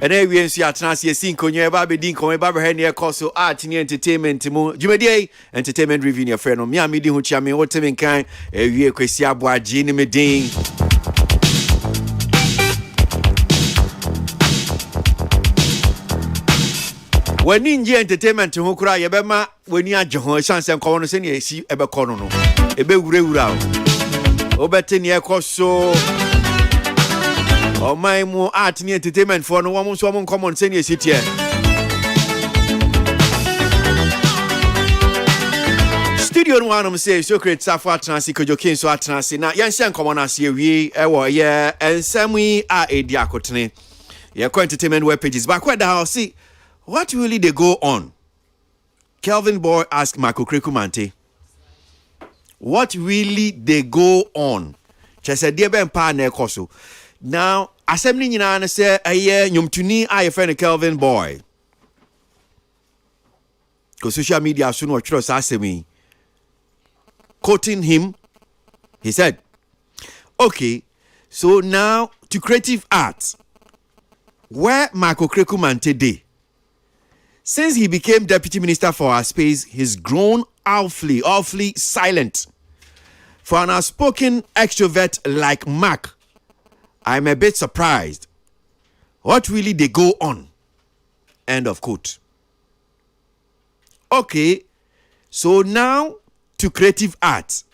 ene wi ensu atena se sinkonyo e ba be din kon e ba be he ne ekoso art ni entertainment mu dwumedie entertainment review ne frɛ no me amedi ho chia me wotemen kan e wi Kwesi Aboagye ni me din wani nje entertainment ho kura ye bema wani agye ho chance nko no se ne esi ebe kɔ no ebe wura o obete ne ekoso o my mu art ni entertainment for no wo so mo common se ne esi tie studio no one say Secret Safo atransi kojokin so atransi na yen hye nkomo na ase awie ewo ye ensami a edi akotene ye entertainment web pages back where the house see what really they go on. Kelvin Boy asked Marco Krekumante, what really they go on? Chese diebe mpa na ekoso. Now, assembly nyina na say aye nyomtuni aye friend Kelvin Boy. Ko social media soon watch us asemi. Quoting him, he said, okay, so now to creative arts, where Marco Krekumante did. Since he became deputy minister for our space, he's grown awfully silent. For an outspoken extrovert like Mark, I'm a bit surprised. What really they go on? End of quote. Okay, so now to creative arts.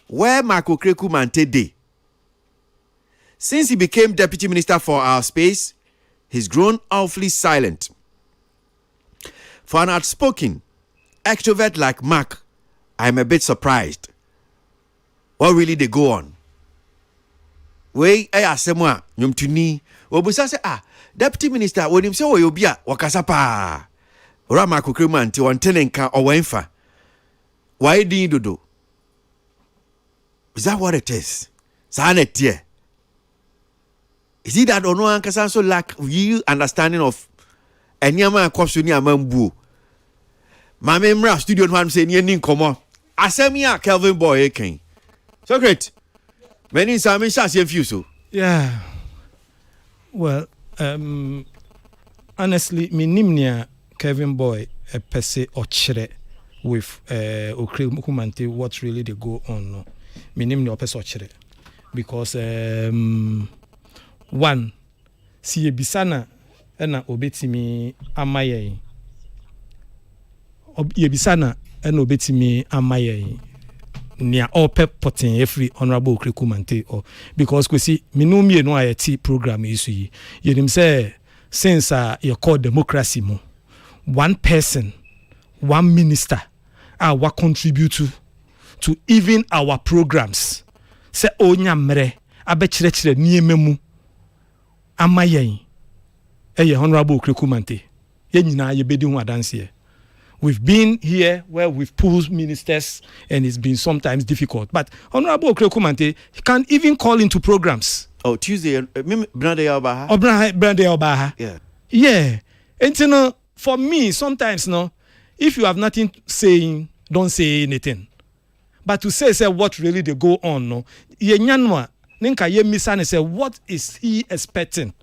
Where Marco Krekumante did. Since he became deputy minister for our space, he's grown awfully silent. For an outspoken extrovert like Mark, I'm a bit surprised. What really they go on? We asemwa nyomtuni obusa se deputy minister wonim se wo yobia wakasa pa ora Marco Krekumante wontenenka owenfa why din dodo. Is that what it is? Sanetie. Is it that ono ankasa so lack real understanding of enyama akwaso ni amambuo mame mra studio no am say ni ani nkomo asemi a Kelvin Boy eken Secret many sami shase few so yeah well honestly me nimnia Kelvin Boy a pese ochire with Krekumante what really they go on no me nimnia pese ochire because one si ebisana ena obetimi amaye yebisana ena obetimi amaye nia ope potin every honorable Krekumante or because Kwesi minumie no ayeti program isu yi yenim say since you call democracy mo one person one minister what contribute to even our programs say onyamre abechire niememu amaye Honorable Krekumante. We've been here where we've pulled ministers and it's been sometimes difficult. But Honorable Krekumante can't even call into programs. Oh, Tuesday, Brande Obaha. Oh, Brande Obaha. Yeah. Yeah. And you know, for me, sometimes, no, if you have nothing saying, don't say anything. But to say what really they go on, no, ninka ye misane say what is he expecting?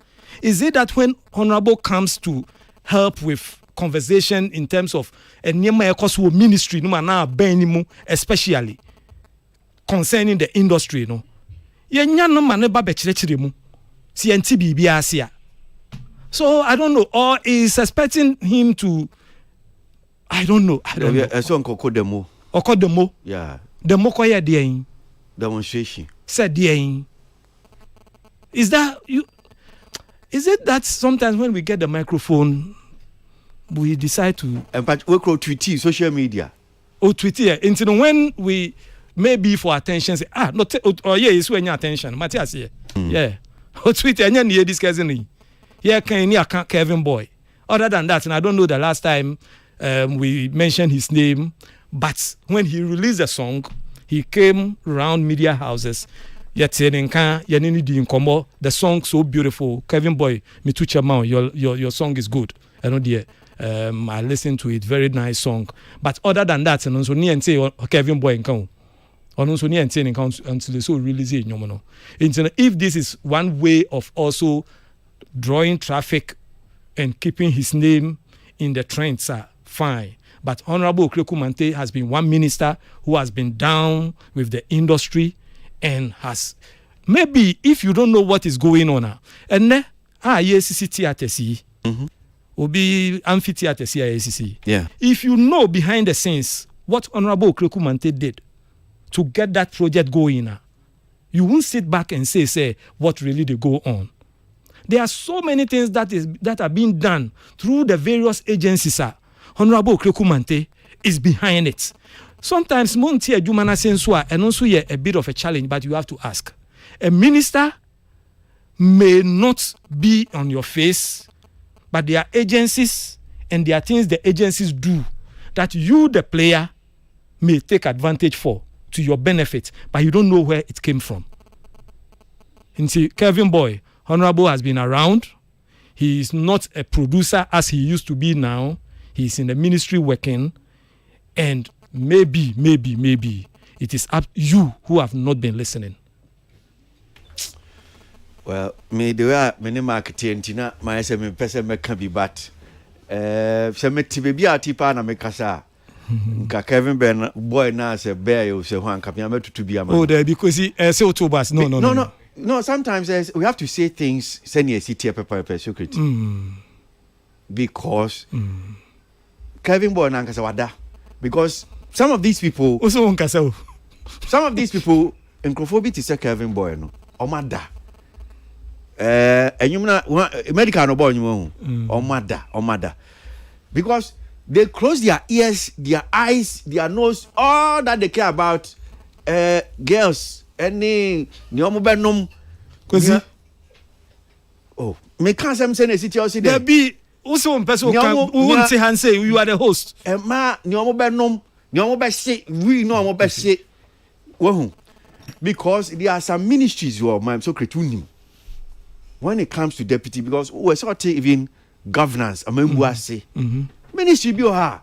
Is it that when Honorable comes to help with conversation in terms of ministry, especially concerning the industry, no? So I don't know, or is expecting him to, I don't know. Yeah. Demo koya dein. Demonstration. Said dein. Is that you? Is it that sometimes when we get the microphone, we decide to... But we call Twitter, social media. Oh, Twitter. And when we maybe for attention, say, it's when your attention. Matthias, yeah. Yeah. Oh, Twitter, and you're discussing. Yeah, Kelvin Boy. Other than that, and I don't know the last time we mentioned his name, but when he released a song, he came around media houses. The song so beautiful. Kelvin Boy, your song is good. I know dear. I listened to it, very nice song. But other than that, and also say Kelvin Boy until they so release it. If this is one way of also drawing traffic and keeping his name in the trends are fine. But Honorable Okreku Manteh has been one minister who has been down with the industry and has, maybe if you don't know what is going on, and then ACC theatre Obi amphitheater CIACC. Yeah. If you know behind the scenes what Honorable Okreku Manteh did to get that project going, you won't sit back and say what really they go on. There are so many things that are being done through the various agencies. Honorable Okreku Manteh is behind it. Sometimes Monty Jumana Sensua and also a bit of a challenge, but you have to ask. A minister may not be on your face, but there are agencies and there are things the agencies do that you, the player, may take advantage for to your benefit, but you don't know where it came from. And see, Kevin Boy, Honorable has been around. He is not a producer as he used to be now. He's in the ministry working. And maybe, it is up you who have not been listening. Well, me the way many marketing tina my say me person me can be but say me tibebi atipa na me kasa nka Kevin Ben boy na say bear you say wan kapia me tutu bi ama. Oh there because he say otobas no sometimes we have to say things senior city pepper secret. Because Kevin boy na kasa wada because some of these people also won kasa some of these people encrophobic to say Kevin boy no omada medical no boy omada because they close their ears, their eyes, their nose, all that they care about girls any nyomo benom cause oh me can't say the city also there be also one person who say and say you are the host ma nyomo benom nyomo be say we know nyomo be say because there are some ministries who are my so cretunim when it comes to deputy, because we sort of even governance, say ministry be ha.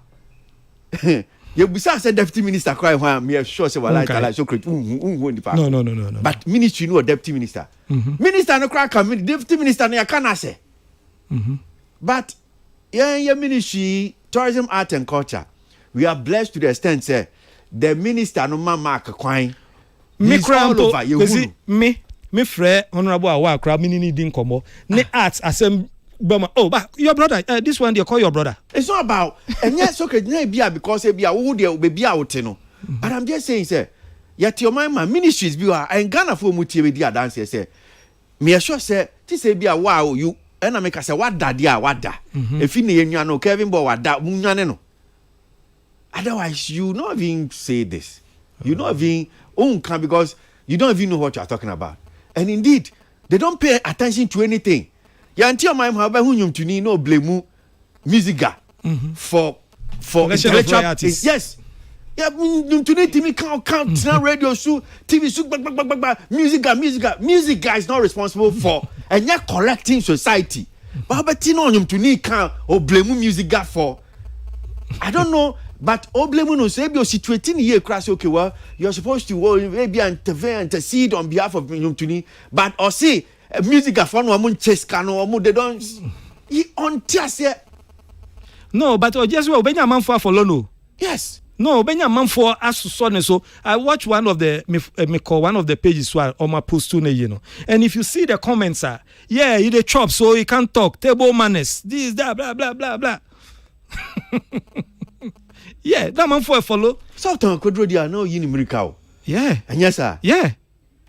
You besides say deputy minister cry when me sure say like so create no. But ministry no deputy minister. Minister no cry come deputy minister no can say. But yeah ministry tourism art and culture we are blessed to the extent say the minister no mark kwine. Me cry me friend Honorable Awakra minini din komo ne arts asem bema but your brother this one they call your brother. It's not about and yes okay because e bia wo de be bia wote no. But I'm just saying say yet your man ministries bi and Ghana for mu tie be dia dance say me sure say ti say bia wow you and I make say wada dia wada if you ne nwa no Kevin Boy wada mu nwane no. Otherwise you not even say this. You not even can because you don't even know what you are talking about. And indeed, they don't pay attention to anything. Yanti my however who to no blame musica for royalties. Yes. Yeah, to need me count now radio so TV so musica is not responsible for and you're collecting society. But no to need count or blame musica for I don't know. But Oblemu no say be situating here crash okay well you're supposed to maybe intercede on behalf of Tuni but or say music for no mun chase cano they don't he on tiase no but just well benya man for no yes no benya man for as so I watch one of the pages where on my post to you know and if you see the comments yeah he dey chop so he can't talk table manners this that blah blah blah blah. Yeah, that man for a follow. Sometimes Kodrodia no yin miracle. Yeah. And yes, sir. Yeah.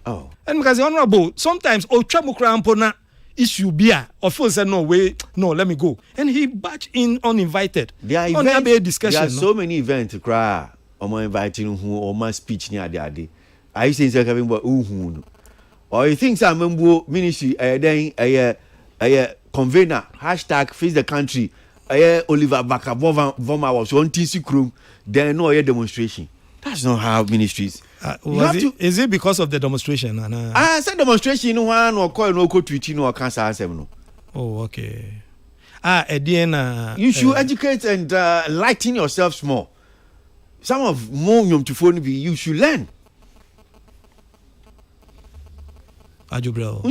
Oh. And because the honorable sometimes Tramukra issue beer or feel say no way, no, let me go. And he batch in uninvited. There are events, there are so many events cry or inviting who or my speech near the day. I say Kevin Boy or you think some ministry then a convener hashtag face the country. Oliver Bakabova was on TC Chrome, then no demonstration. That's not how ministries. Is it because of the demonstration? I said demonstration one or call no go tweet no cancer answer no. Oh, okay. Again, you should educate and lighten yourself more. Some of more to phone be you should learn. Ajubro.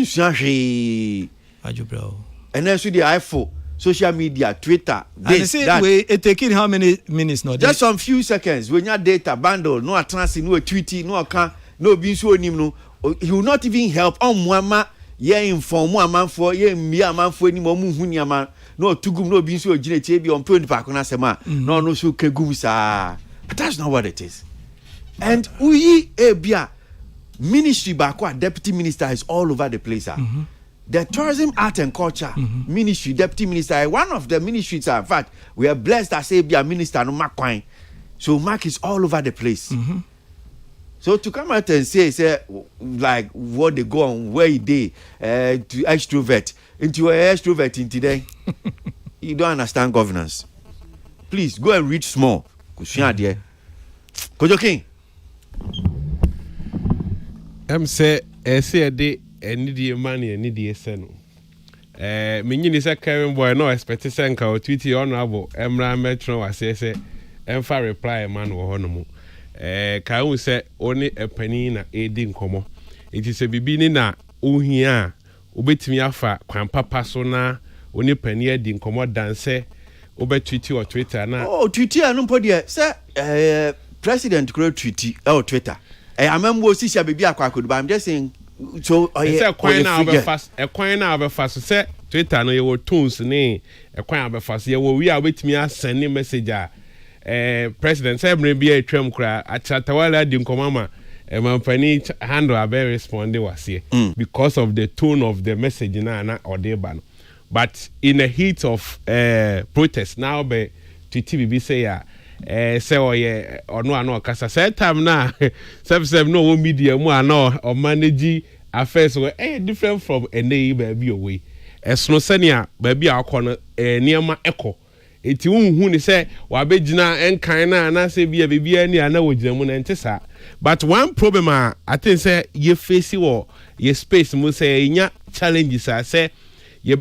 Ajubro. And then so the iPhone, social media, Twitter, this, that. It taking how many minutes now? Just some few seconds. When your data bundle, no transfer, no tweeting, no account, no being so no. He will not even help on Mwama. Yeah, inform one man for yeah, me a man for any more muhunya man. No, tugum no being so generated on point back on us, man. No, so kegumsa. But that's not what it is. And we, Bia, ministry back, deputy minister is all over the place. The tourism, art and culture ministry, deputy minister, one of the ministries. In fact, we are blessed as Bia minister, no Mark Quine. So Mark is all over the place. So to come out and say like what they go on, where they to extrovert into an extrovert in today, you don't understand governance. Please go and read small. Kojo King. Say de any the money any the seno. Meaning is a Kevin boy no expect to send our tweet honorable Emra Metro was say Emfa reply man or honomo. Ka say only a penny na aiding como. It is a bibini na uhia ubetimi afa kwan papa so na only penny aiding como dance ube tweet or Twitter na. Oh, Twitter no podia say president create tweet or Twitter. I remember Sisha baby akwa but I'm just saying so say kwan na be fast e kwan na be fast say Twitter no your tools ni e kwan be fast ye wo wi a betimi send message a president say me be a twam kra achatawala di nkomama mampani handle a be respond was here because of the tone of the message na odeba no. But in the heat of protest now be TTBB say ya say oye ono kasa say time na sem no media mu ana o manage affairs we different from any baby away esno senia baby akono niema eko eti unhu ni say wa begina enkan na say bia ni ana wogina mu na ntesa. But one problem I think say you face wo your space mu say nya challenges say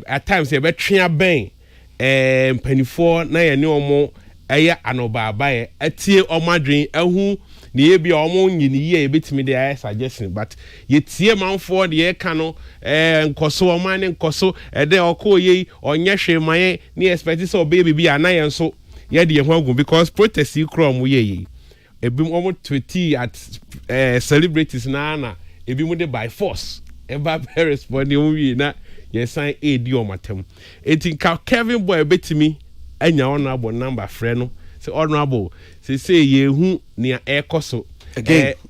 at times you be twa ben mpanifo na ye ne omo eya anoba abaye atie omadwen ahu ne ye bia omo nyini ye betimi de suggestion but ye tie manfo de ye ka no nkoso oman ne nkoso de okoye onye hwemaye ne expect say obaby bia na ye nso ye de ye ho agu because protest yi krom ye ebi omo tweet at celebrities na ebi mu de by force eba respond we na ye sign aid o matem etinka Kevin boy betimi anya honorable number friend no say honorable say yehu near ekoso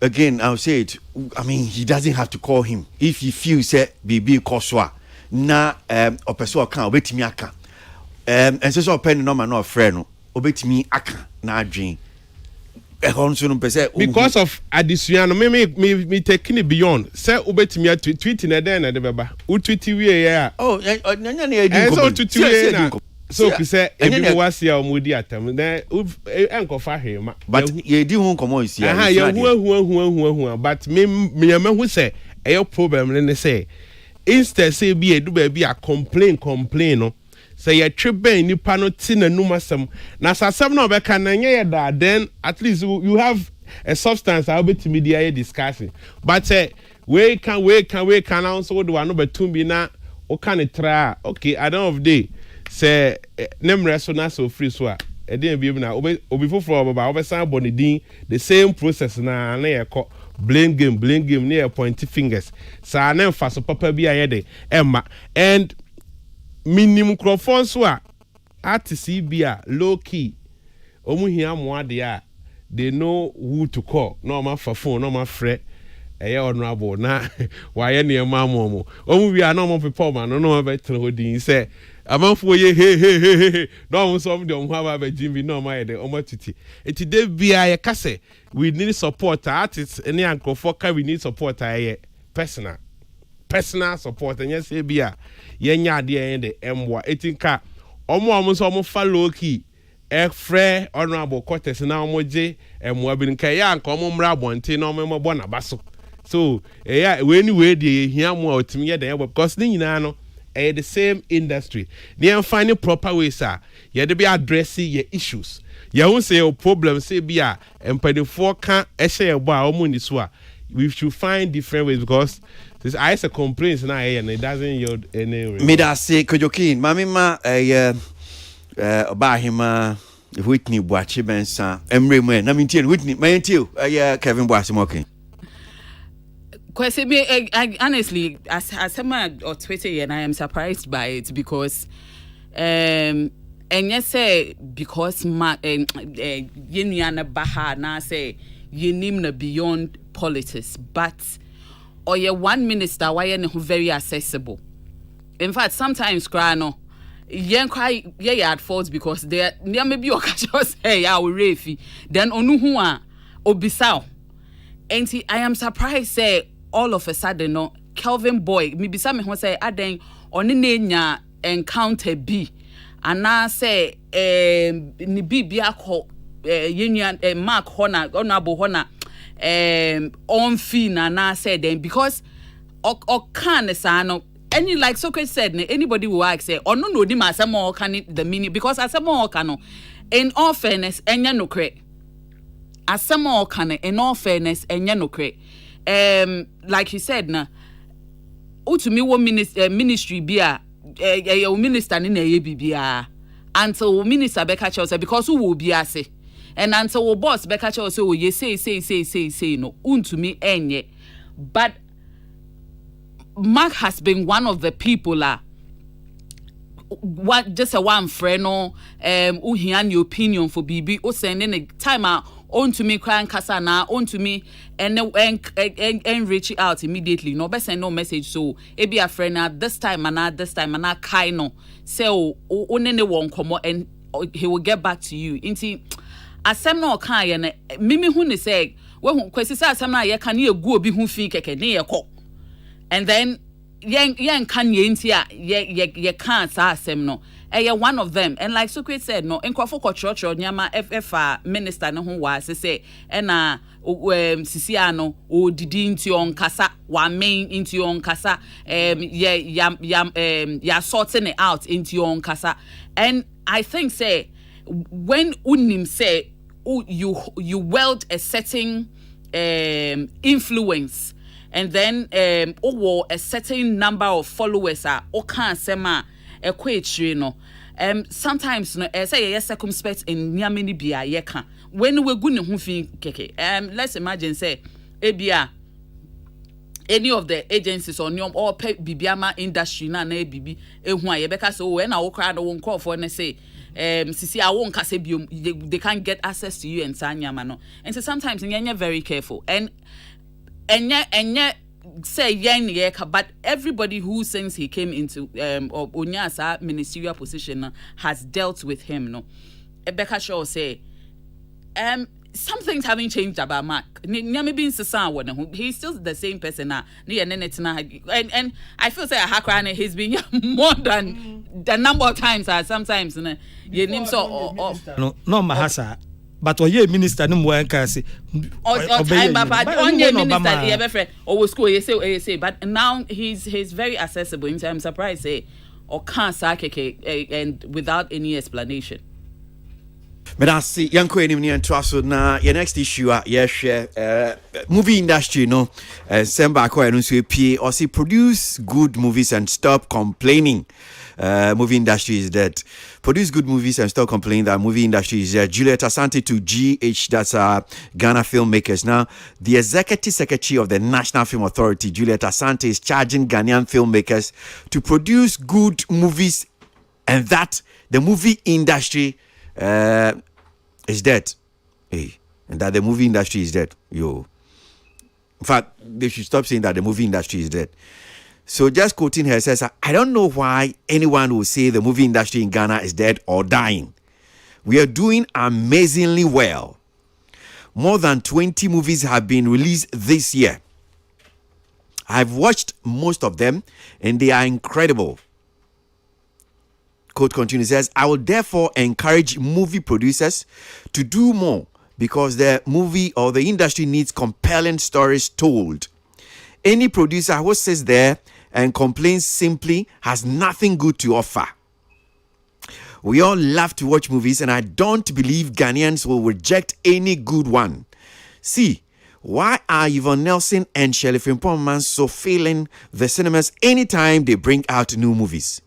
again I'll say it. I mean he doesn't have to call him if he feels say bibi koswa na opeso kan obetimi aka and say so pen number no friend no obetimi aka na adwen because of addition me taking it beyond say obetimi tweet na den na de beba u tweet we ya nyanya na edin ko tweet we na so ki say ebi was ya omudi atam na enkofa hema but ye di hu komo isi ya hu but me hu say e problem ne say instead say bi edu ba bi a complain no say ye tweben nipa no ti nanum asem na sasem na obeka na nye ye da then at least you have a substance how bit media discussing but say we can also do one betum bi na o kan tra okay at the end of day say nemre so na so free so a e dey bi na obi foforo baba obesan bonidin the same process na ye ko blame game near pointy fingers sa na fa so papa bi ayede emma and minimum microphone so a artist bi a low key omuhia moade a they know who to call no ma fa phone no ma frɛ honorable na why near mamomo omu wi a no mo people man no be tell hodin say amanfo ye hey no some dem ho aba jimbi no ma ye de omatuti eti de bia ye kase we need support artists any ankofo ka we need support aye personal support and yes bia ye nya de de emwa etinka omo so omo follow key frɛ honorable quarters na omo je emwa bi nka ya anka omo mra bonte na omo bo na baso so we anyway de hia mo otimi ye de because ni nyina no the same industry they find proper ways ye de be address your issues ye won say your problem say bia empadefo ka ehye bo a omo ni so a we should find different ways because this I a complaints now and it doesn't yield any. Me da say Kojokin, mami ma Bahima Whitney Boachi Bensa, Emre Mwen, I mean Whitney, my until Kevin Boasimokin. Question me, I honestly, as someone on Twitter, and I am surprised by it because, and yes, say because Yeniana Baha na say Yenimna beyond politics, but or your one minister why you very accessible. In fact, sometimes Krano, yen cry at fault because there may be a catch hey, I will refi. Then Onuhua Obisao. And I am surprised say all of a sudden no Kelvin Boy, maybe some who say aden onenya encounter B. And now say ni bibia ko union Mark Hona honorable Hona on fee na said then because or can no any like Socrates said anybody will ask say or no di ma some more can the meaning because as some more can in all fairness enya no cre as some more can in all fairness enya no cre like he said na to me one ministry bia minister ni na ye bibia until minister Becca Chelsea because who will be say and until boss Becca Chelsea oh you say no to me enye but Mark has been one of the people what just a one friend no who hear your opinion for BB o sending a time on to me crying kasana on to me and reach out immediately no be send no message so e be a friend at this time and kai no say onene won komo and he will get back to you inti asem no kai na mimi hu ne say we hu kwesi say asem na ye kan ye gu obi hu fi keke ne ye ko and then yen kan ye inti a ye kan sa asem no one of them and like Socrates said no enkwafo ko church nyama FFA minister no ho wa say na sisi ano o didi into on kasa wa main into on kasa ya sorting it out into on kasa and I think say when unim say you wield a certain influence and then a certain number of followers o kan sema equate no sometimes no say yes circumspect in nyameni bia ye ka when we gu ne ho fi keke let's imagine say ebia any of the agencies on your or bibiama industry na bibi ehu a ye beka so when na wo kra no won call for ne say sisi a won kase biom they can't get access to you and sanyama no and so sometimes you're very careful and say yen but everybody who since he came into Onyasa ministerial position has dealt with him no Rebecca Shaw say some things haven't changed about Mark he's still the same person and I feel say he's been more than the number of times sometimes no mahasa but oye minister no mo enka say onye minister ye be friend o school you say but now he's very accessible in I'm surprised say or can't keke and without any explanation. But I see young queen in the na your next issue share movie industry no semba ko enu so pie or see produce good movies and stop complaining. Movie industry is dead. Produce good movies and stop complaining that movie industry is dead. Juliet Asante to GH, that's Ghana filmmakers. Now, the executive secretary of the National Film Authority, Juliet Asante, is charging Ghanaian filmmakers to produce good movies and that the movie industry is dead. Hey, and that the movie industry is dead. Yo. In fact, they should stop saying that the movie industry is dead. So just quoting her says, I don't know why anyone will say the movie industry in Ghana is dead or dying. We are doing amazingly well. More than 20 movies have been released this year. I've watched most of them and they are incredible. Quote continues, says, I will therefore encourage movie producers to do more because the movie or the industry needs compelling stories told. Any producer who sits there and complains simply has nothing good to offer. We all love to watch movies and I don't believe Ghanaians will reject any good one. See, Why are Yvonne Nelson and Shirley Frimpong so filling the cinemas anytime they bring out new movies?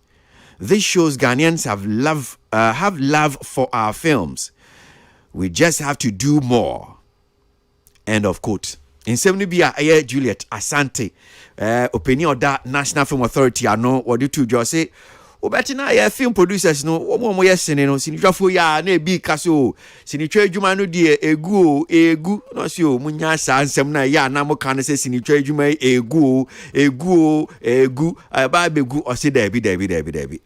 This shows Ghanaians have love for our films. We just have to do more. End of quote. In 70 Juliet Asante, opinion of that National Film Authority, I know what you two just say. Obetina ya film producers no omo yesene no sinitwafo ya na ebi kaso sinitwa adwuma no de egu no se o munya sa ansem na ya na mo kan se sinitwa adwuma egu ba begu o se dabi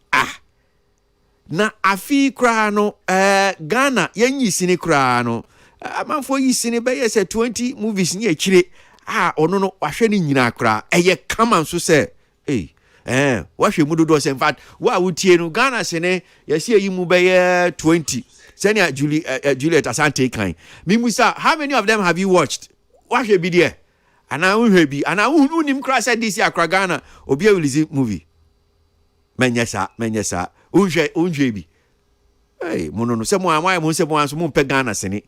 na afi kra no Ghana yanyi sini kra no amanfo yi sini be yes 20 movies ni akire ono no wahwe ni nyina kra eye kama so se what you do in fact, what would you Ghana sene? You see, you move by 20. Senior Juliet Asante kind. Mimusa, how many of them have you watched? What should be there? And I will be, and I will him cross this year, Ghana, or be a movie. Menyasa, unjebi. Hey, mono, someone, why most of one's moon Ghana sene?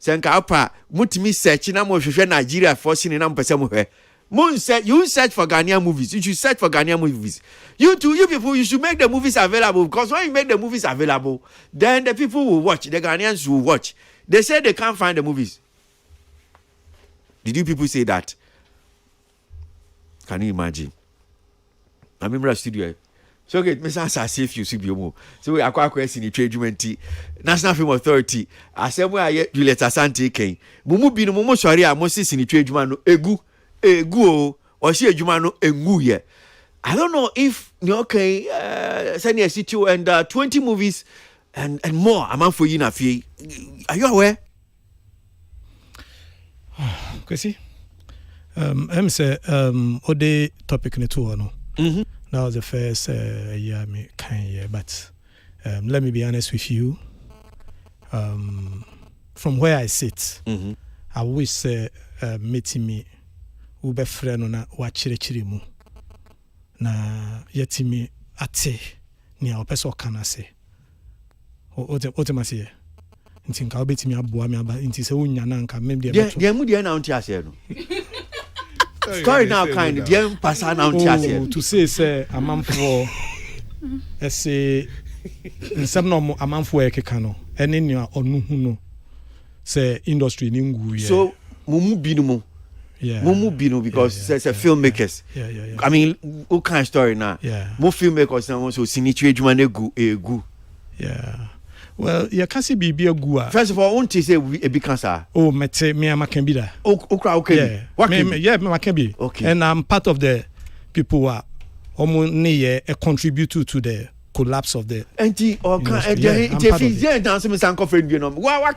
Senka apa, mutimi search, and I'm Nigeria for seeing number somewhere. Moon said, you search for Ghanaian movies. You should search for Ghanaian movies. You people, you should make the movies available. Because when you make the movies available, then the people will watch. The Ghanaians will watch. They say they can't find the movies. Did you people say that? Can you imagine? I remember a studio. So get Mr. Safe you see more. So we are quite question in trade National Film Authority. I said where Juliet Asante came. Mumu binu mumu sorry, I must see in trade egu. Egu or see a Jumano enguye. I don't know if send a city and 20 movies and more a month for you na fee. Are you aware? Kwesi. I'm say ode topic ne to no. That was the first year me kind year, but let me be honest with you. From where I sit, I wish say meeting me ube freno na wachire mu na yetimi ate ni a opeso kana se o te mase nti nka obetimi aboa me aba nti se wonya na nka mem de beto dia mu dia na unti ase no story now kind dia pasa na unti ase to say amanfo ese nsem no amanfo ekeka no ene ni onu hu no say industry ni ngu ye so mumu binu Mumu binu because it's a filmmakers. I mean, what kind of story now? More filmmakers now so sinitwe adwuma egu. Yeah. Well, you can see be a gua. First of all, won't you say a big cancer? Oh, me can be there. Okay. What can be? Okay. And I'm part of the people who are contribute to the collapse of the what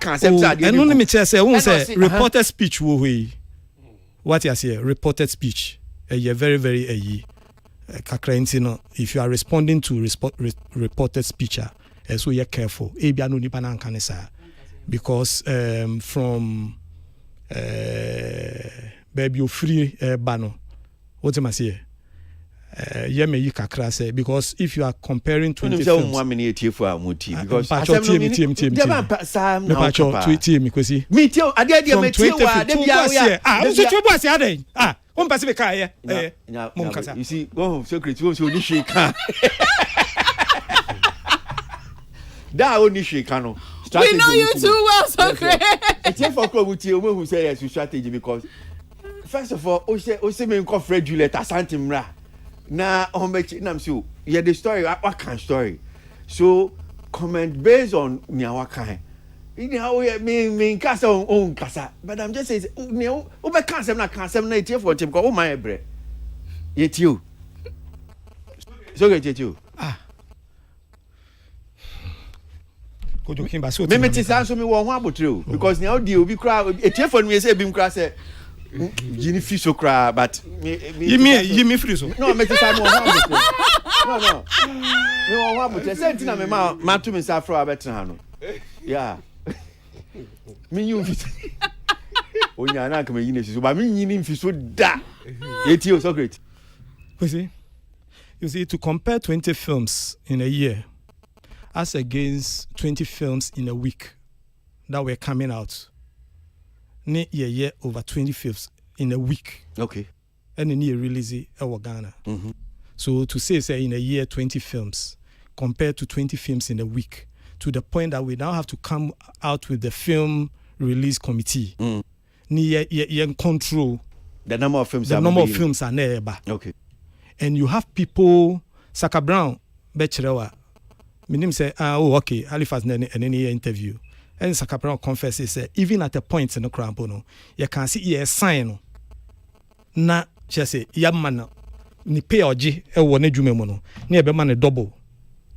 can say? And only me say reported speech wo we. What you say, reported speech. A very, very kakra if you are responding to reported speech, so you're careful. Because from baby you free bano. What am I say? Because if you are comparing 20 films, because you see, oh, secret, so shake. That only shake, no. We know you too well, so great. It's for who say yes, strategy because first of all, Ose me call Fred Juliet Asante Mra. Na nam so yeah the story what kind story so comment based on what kind me kasa on kasa but I'm just saying be kasa na tie for tem ko my bre yet you so get you go do him ba so me ti san so me wo ho abotire because now dey obi kra tie for me say bi kra say Jini fiso cry, but you me friso. No, me say no. No, what but say tina me ma to me say afro abetra no. Yeah. Me you fit. Onya na ka me yini fiso, but me yini fiso da. Yeti so great. You see to compare 20 films in a year as against 20 films in a week that were coming out. ne ye over 20 films in a week. Okay. And then you release it in Ghana. Mm-hmm. So to say in a year 20 films compared to 20 films in a week, to the point that we now have to come out with the film release committee. Ni control the number of films. Are never. Okay. And you have people, Saka Brown, Becherewa. Minim say, okay, Halifax and any interview. And Saka Brown confesses, even at a point in the cramp, you can see a sign. Na, she say, Yamana, ni pay or G, a one jumemono, near Beman a double,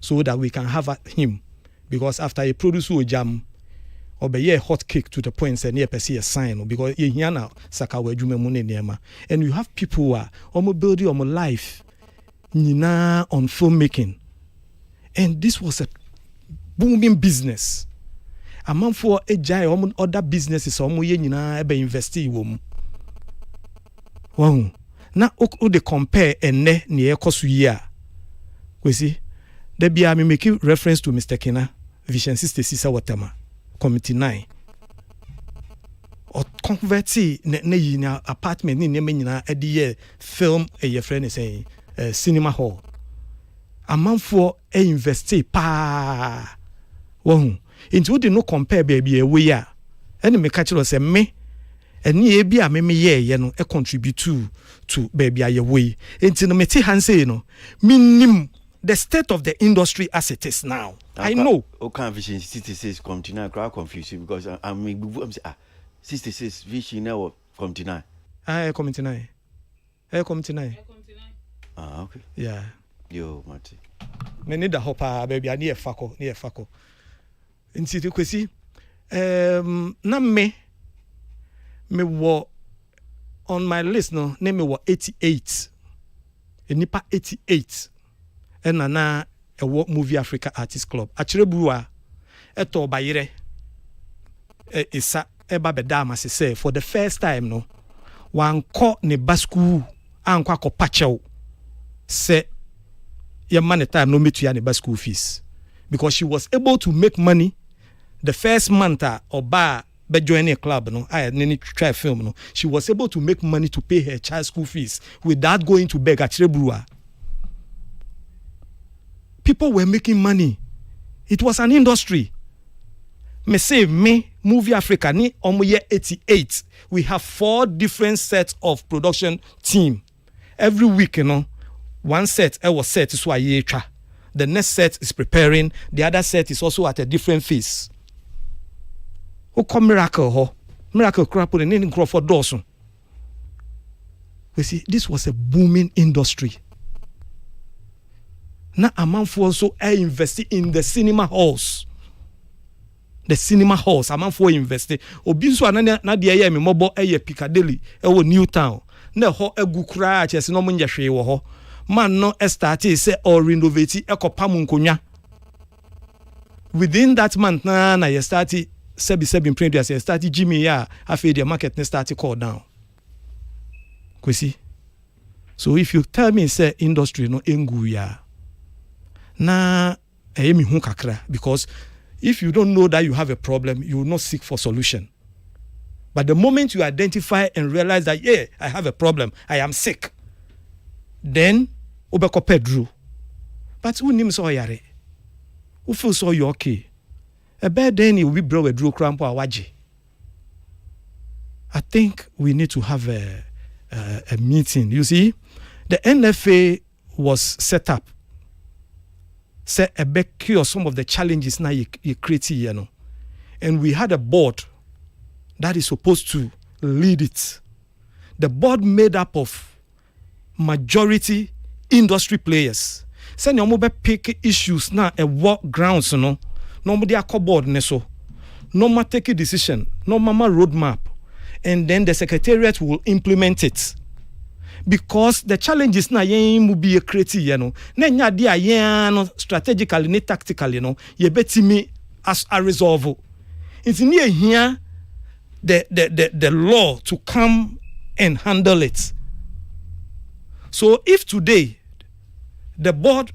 so that we can have him. Because after he produce a jam, or be a hot cake to the point say near per se a sign, because you now Saka we jumemone near. And you have people who are almost building on life, nina on filmmaking. And this was a booming business. A man for a giant other businesses almost yenina ebe investi wom. Wow. Now they compare and ne near cost year. We see. There be me making reference to Mr. Kena, Vision 66 Watama, Committee 9. Or converti ne apartment ni nyina e de film e your friend is saying cinema hall. A man for a investi pa. Wow. Into they no compare baby a way ya. And me catch us say me. And ye be a me ye no e contribute to baby a way. Into no meti han say no. Minim the state of the industry as it is now. I know. Okay, Vision 66 continue. Quite confusing because I'm 66 Vision now continue. Continue. Continue. Ah, okay. Yeah. Yo, Marty. Me need the hopper, baby. I need a fako. In city kwesi. Na me wo on my list no. Name me wo 88. Nipa 88. And na a Movie Africa Artists Club. Achirebuwa eto bayire isa eba bedama se say for the first time no wan ko ne basku ankwa ko pachew se your money time no metu ya ne basku fees because she was able to make money the first month oba be join a club no I any try film no she was able to make money to pay her child school fees without going to beg Achirebuwa. People were making money. It was an industry. Me say me Movie Africa ni omo year 88. We have 4 different sets of production team. Every week, one set was set is why ye tra. The next set is preparing. The other set is also at a different phase. Who come miracle crap on any Crawford Dawson. We see this was a booming industry. Na amanfo also invest in the cinema halls. The cinema halls amanfo invest. Obi so na de ye me mobo Piccadilly wo Newtown. Na ho egu kura chese no munye hwe wo ho. Man no start say or renovate ekopam nkonwa. Within that month na you start sebi print you start Jimmy ya afi the market na start call down. Kwesi. So if you tell me say industry no engu ya na emi hu kakra because if you don't know that you have a problem you will not seek for solution, but the moment you identify and realize that yeah I have a problem, I am sick, then obeko pedro but who nim so yare who feel so you okay a bad then you will be bro with drew crampo awaji. I think we need to have a meeting. You see, the NFA was set up say a cure some of the challenges now you create, and we had a board that is supposed to lead it. The board made up of majority industry players. Say no more pick issues now a work grounds, no more their board so no more take a decision, no more roadmap, and then the secretariat will implement it. Because the challenges na yen mu be creative na nya dia yen no strategically ne tactically ye betimi as a resolve it's near here the law to come and handle it. So if today the board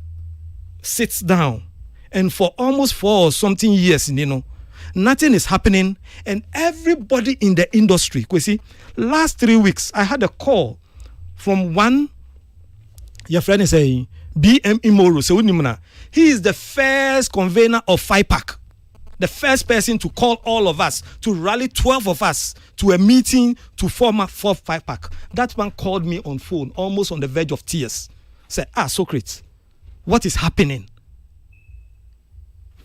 sits down and for almost 4 or something years Nothing is happening, and everybody in the industry, Kwesi, last 3 weeks, I had a call from one, your friend is saying, BM Imoro, so he is the first convener of FIPAC, the first person to call all of us, to rally 12 of us to a meeting to form a 4-5-pack. That man called me on phone, almost on the verge of tears. Said, Socrates, what is happening?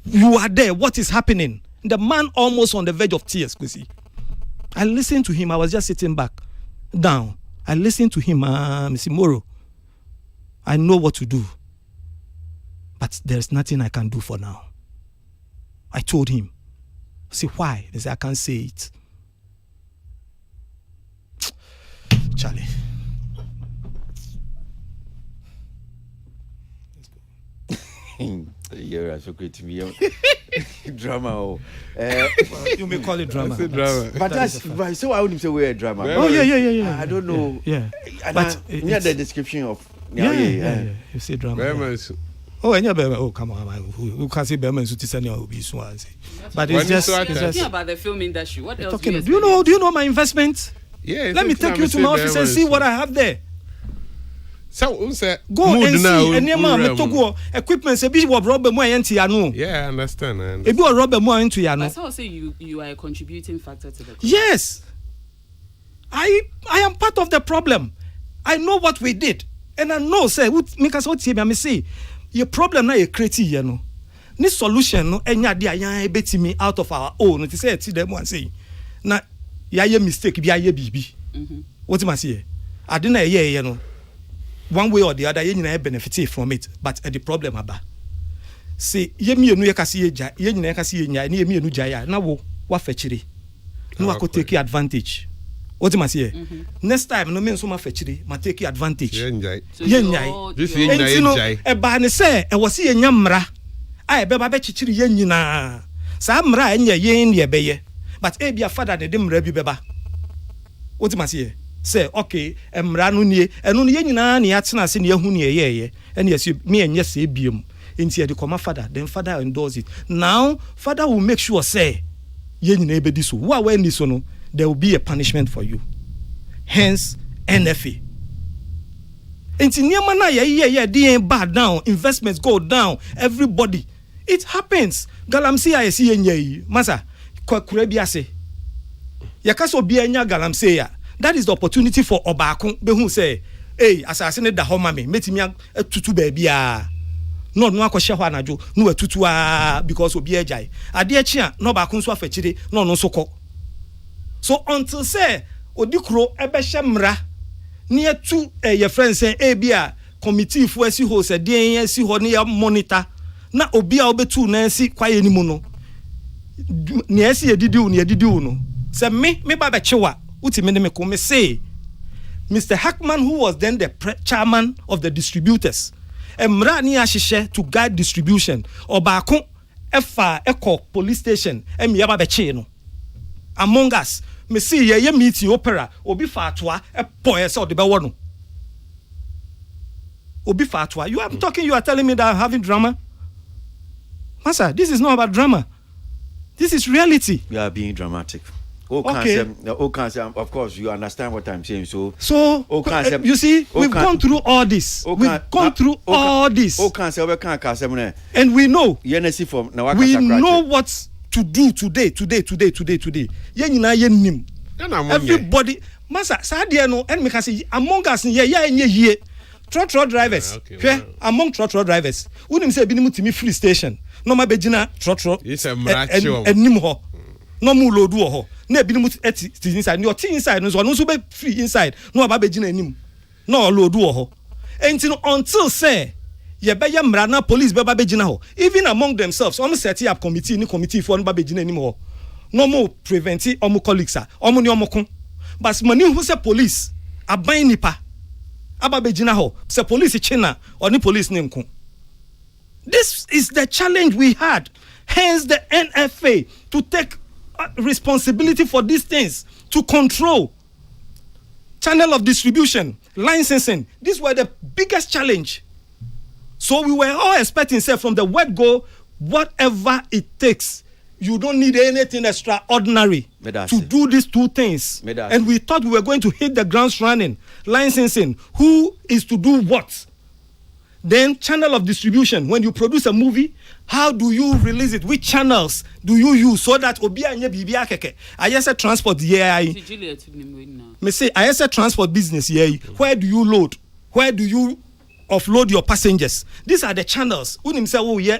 You are there, what is happening? The man almost on the verge of tears, Kwesi. I listened to him, I was just sitting back, down. I listened to him, Mr. Moro. I know what to do, but there's nothing I can do for now. I told him. I said, why? He said, I can't say it. Charlie. You're so great to me. Drama. You may call it drama. Drama. But that's so I wouldn't say we're a drama. Oh, yeah. I don't know. Yeah. But near the description of. Yeah. You say drama. Very Yeah. much. Oh, and oh, come on, man. Who can say Berman to send you be so easy? But it's just, talking about the film industry. What else? Do you know my investment? Yeah. Let me take you to my office and see what I have there. So, go and see. And your equipment say be what Robert Moy into Yanu. Yeah, I understand. If you are Robert Moy into Yanu. That's how I say you are a contributing factor to the. Yes, I am part of the problem. I know what we did, and I know say make us what me say. Your problem now you create here no. This solution no enya dia yan betimi out of our own. It say ti dem wan say. Na ya ye mistake bi aye bibi. What you say? I didn't hear no. One way or the other, you benefit from it, but the problem about. See, ye me no yakasi yeja, ye nyina yakasi yenya, ni me no jaya. Na wo fetchiri. No I could take advantage. What you say? Next time no me so ma fetchiri, ma take advantage. Yenjai. This yenjai. E ba ne say e wose yenya mra. Ai be ba be chichiri yenyina. Sa mra enya yen ye beye. But e bia father ne de mra bi beba. What you say? Say okay, emra no nie eno no yenyina na ya tena se ne yahu ne yeye and yes me enye se biom enti e de koma father, then father endorse it. Now father will make sure say yenyina e be di so wa ni so no, there will be a punishment for you, hence NFA. Enti niema na ye dey bad down, investments go down, everybody, it happens. Galamsey I see yenye masa kwakura bi ase yakasa obi anya galamsey ya. That is the opportunity for Obakun behu say, hey, assassinate the home me, metimi tutu baby no akoshe ho anajo, no atutu because obi ejai. Ade achia no Obakun so afachire, no so ko. So until say odikro ebehye mra near to your friend say bia committee for esi ho say den esi ho ne monitor na obi a obetu na esi kwaye ni mu no. Ne esi edidi no. Say me ba be chewa me say, Mr. Hackman, who was then the chairman of the distributors, Emra ni ashishe to guide distribution. Obakun efa eko police station emiyaba beche no. Among us, me see ye meet opera obi fatwa epoye se ode be wono. Obi fatwa. You are talking. You are telling me that I'm having drama, Master. This is not about drama. This is reality. You are being dramatic. Okay. Of course, you understand what I'm saying. So you see, we've gone through all this. We've gone through all this. And we know. We know what to do today. Everybody, Master, Sadia and me can say among us, yeah. Trotro drivers. Okay, among trotro drivers. Wouldn't say be free station. No my bejina trotro. It's a macho. And nimho. No mu lodu ho na ebi mu inside no tin inside no so be free inside no aba begina anim no lodu ho enti no until say ye be ye mra na police be ba begina ho even among themselves on set up committee for no ba begina anim ho no mo prevent omo colleagues omo ni omo ko but mani hu say police aban nipa aba begina ho say police china or ni police ni nko. This is the challenge we had, hence the NFA to take responsibility for these things, to control channel of distribution, licensing. These were the biggest challenge. So we were all expecting, say, from the word go, whatever it takes, you don't need anything extraordinary to do these two things. And we thought we were going to hit the grounds running. Licensing, who is to do what? Then channel of distribution. When you produce a movie, how do you release it? Which channels do you use so that Obia and Bibia keke? I said transport me say I said transport business Where do you load? Where do you offload your passengers? These are the channels. Unim say oh yeah,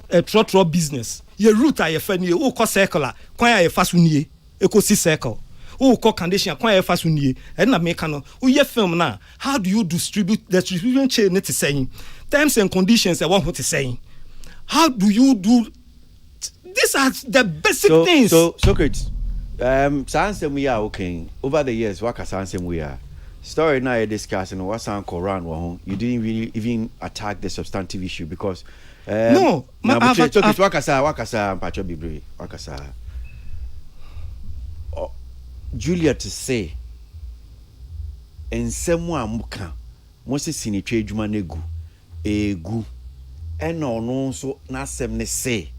a trotro business. Your route are funny. Oh, co circular. Kwa ya fasunye. Eco circle. Oh, co condition. Kwa ya fasunye. And na mekano. Oh, ye film na. How do you distribute the distribution chain? It is saying terms and conditions. I want what is saying. How do you do? These are the basic things. So Socrates, Sansem we are okay. Over the years, what Sansem we are. Story now you're discussing what's on Quran. You didn't really even attack the substantive issue because. No, wakasa Bibre wakasa. Julia to say, and someone muka, Moses sinitwe juma negu, egu, eno no so na sem ne say,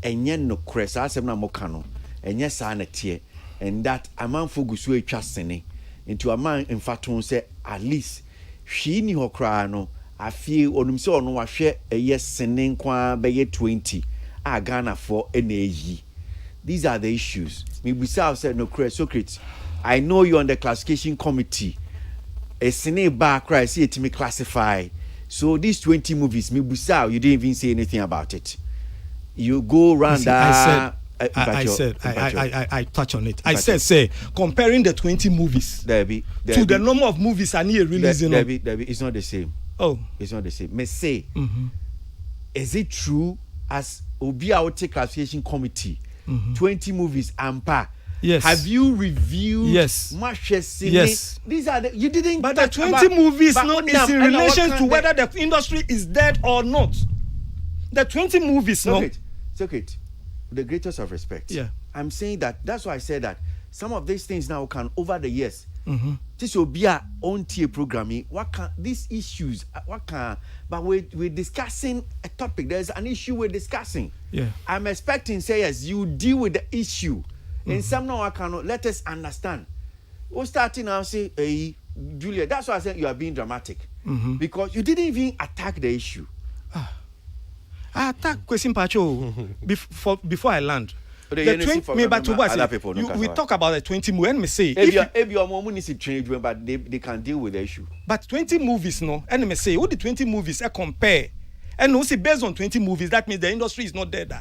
enye no kresa asem na mokano, enye sa na tie, and that a man fogusu e twasene, into a man in fact say at least she ni hokra no. I feel on himself no wa share a yes sending kwa be 20 a Ghana for NAE. These are the issues. Me Bissau said no Socrates. I know you on the classification committee. A sene bar cry see it me classify. So these 20 movies, me Bissau, you didn't even say anything about it. You go round I touch on it. I said, say, comparing the 20 movies to the number of movies I need releasing. It's not the same. Oh, it's not the same. Me say, is it true as Obi classification committee, 20 movies ampa? Yes. Have you reviewed? Yes. Yes. These are the you didn't. But the 20 movies is in relation to whether the industry is dead or not. The 20 movies, no. With the greatest of respect. Yeah. I'm saying that's why I said that some of these things now can over the years. This will be our own tier programming. What can these issues? But we're discussing a topic. There's an issue we're discussing. Yeah. I'm expecting say yes, you deal with the issue. And some now I cannot let us understand. We're starting now say, hey, Julia, that's why I said you are being dramatic. Because you didn't even attack the issue. I attack question Pacho before I land. We talk about the 20 movies. And me say, but they can deal with the issue. But 20 movies, no. And me say, what the 20 movies I compare, and no say based on 20 movies, that means the industry is not dead.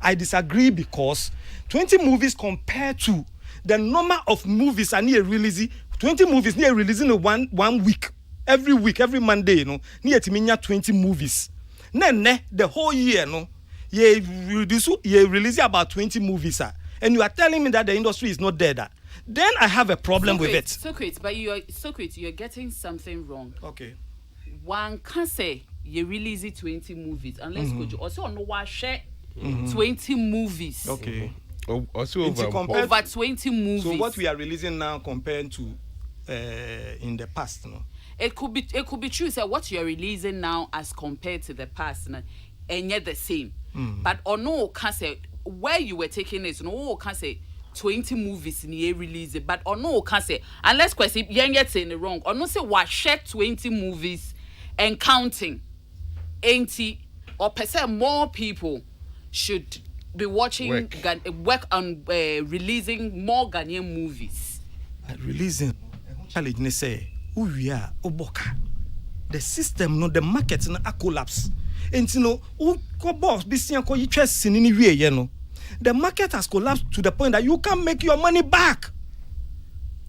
I disagree because 20 movies compared to the number of movies I need releasing. 20 movies near releasing in one week, every Monday, you know. Near to 20 movies. The whole year, no. You release about 20 movies, and you are telling me that the industry is not dead. Then I have a problem with it. Socrates, but you're getting something wrong. Okay. One can say you release 20 movies unless you also know what share 20 movies. Okay. Also over 20 movies. So what we are releasing now compared to in the past, no? It could be true. So what you're releasing now as compared to the past, and yet the same. But or no can say where you were taking it, no can say 20 movies in the release it, but or no can say unless question yet saying the wrong or no say what share 20 movies and counting 80 or percent more people should be watching work on releasing more Ghanaian movies. Releasing challenge ne say who we are oboka the system no the market no collapse. And you know, boss, the market has collapsed to the point that you can't make your money back.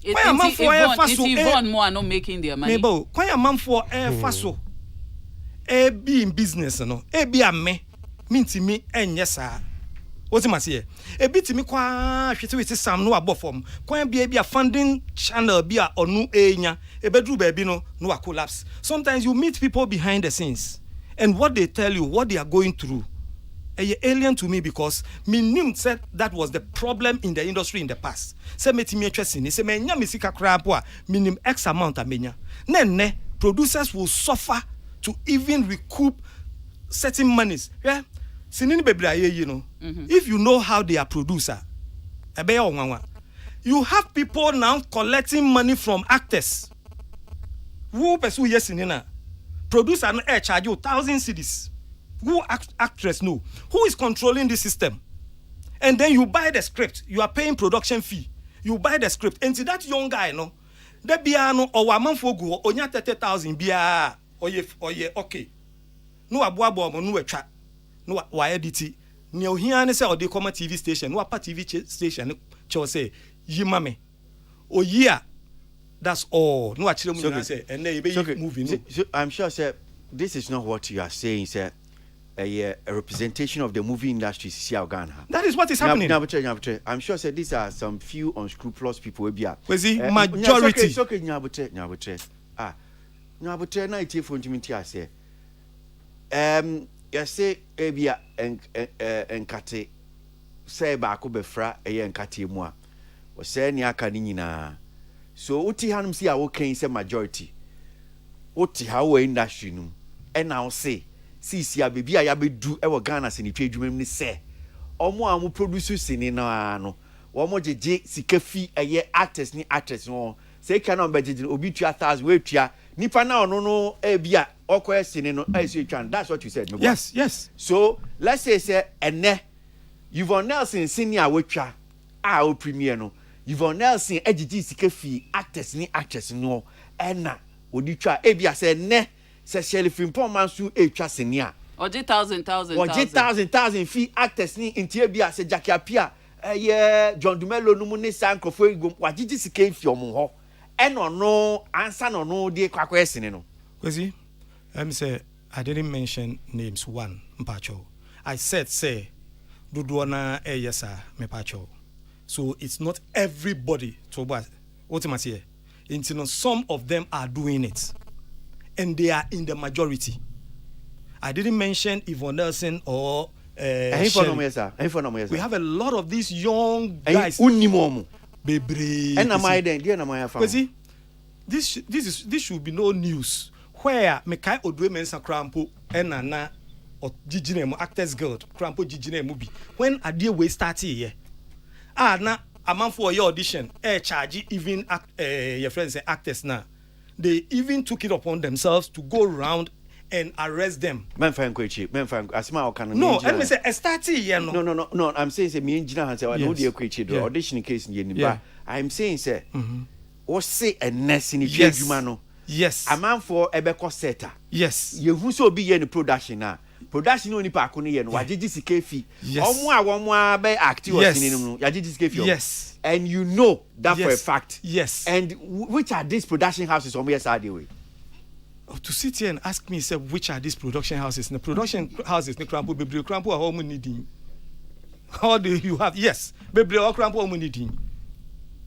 Yvonne more are not making their money. Why a man for air faso? A be in business, no? A be a me, mean to me, and yes, sir. What's my say? A bit to me, quite some no above form. Quite be a funding channel, be a or no enya, a bedroom baby no collapse. Sometimes you meet people behind the scenes. And what they tell you, what they are going through, is alien to me because Minim said that was the problem in the industry in the past. Say me interesting. Say me nya misika krapwa minim X amount amenya. Ne producers will suffer to even recoup certain monies. Yeah, Sinini bebraye, you know. If you know how they are producer, you have people now collecting money from actors. Who pursue yes in producer and air charge you 1,000 cedis. Who actress know? Who is controlling the system? And then you buy the script. You are paying production fee. You buy the script. And see that young guy, no, the biano or a month for go onya 30,000 bia or ye okay. No abuabo no chat. No why edit. Neo here say or the comma TV station. No apa TV station. Cho say yimame. O yeah. That's all. No actually say and then you moving. So I'm sure sir this is not what you are saying sir. A representation of the movie industry in Ghana. That is what is happening. I'm sure sir these are some few unscrupulous people majority. It's okay, Nyabotre. Nyabotre na iti for ntimiti say. You say ebia enkate say ba ko befra eye enkate mu a. O say ni aka ni nyina. So uti hanum si a wo kan say majority. Uti ha wo industry no. And now say sisi a baby a ya bedu e wo Ghana se ni twa adwuma ni se omo a mo produce sini na no wo mo jeje sika fi eye artist ni artist no se ka na bejeje obi tua 1,000 we tua nipa na ono no e bia okoye sini no e se twa. That's what you said. Yes. So let's say ene Yvonne Nelson senior we twa a o premier no Yvonne Nelson ejeje sika fi artist ni artist no ena odi twa e bia se ne se Shelley Frimpong mansu e twa senia oje 1,000 fee actors ni ntie bia se Jackie Apia John Dumelo no mu ne sankofo igom wagigi sika fi omo ho eno no ansa no de kwakwa esene no kwesi say I didn't mention names one mpacho. I said say dodo na yesa me pacho. So it's not everybody to what am I say? Some of them are doing it. And they are in the majority. I didn't mention Yvonne Nelson or we have a lot of these young guys. Bebre. And am I then? See, this should be no news. Where Mekai Odwe Mensa Krampo and Nana or Gigine Actors Guild Krampo Gigine movie. When a dear way started here. Na a month for your audition. Charge even your friends say actors now. They even took it upon themselves to go around and arrest them. No, let me say, no. I'm saying, say, me engineer has said, no, the audition case in the I'm saying, say, or say a nest in the Jumano. Yes. A man for a beco setter. Yes. You who so be in the production now. Production only parkoni and Wajiji Kefi. Yes. One more by active. Yes. And you know that for a fact. Yes. And which are these production houses on where side way? To sit here and ask me, say, which are these production houses? The production houses, the Krampo, Bebre, Krampo, are home needing. How do you have? Yes, Bebre or Krampo, home needing.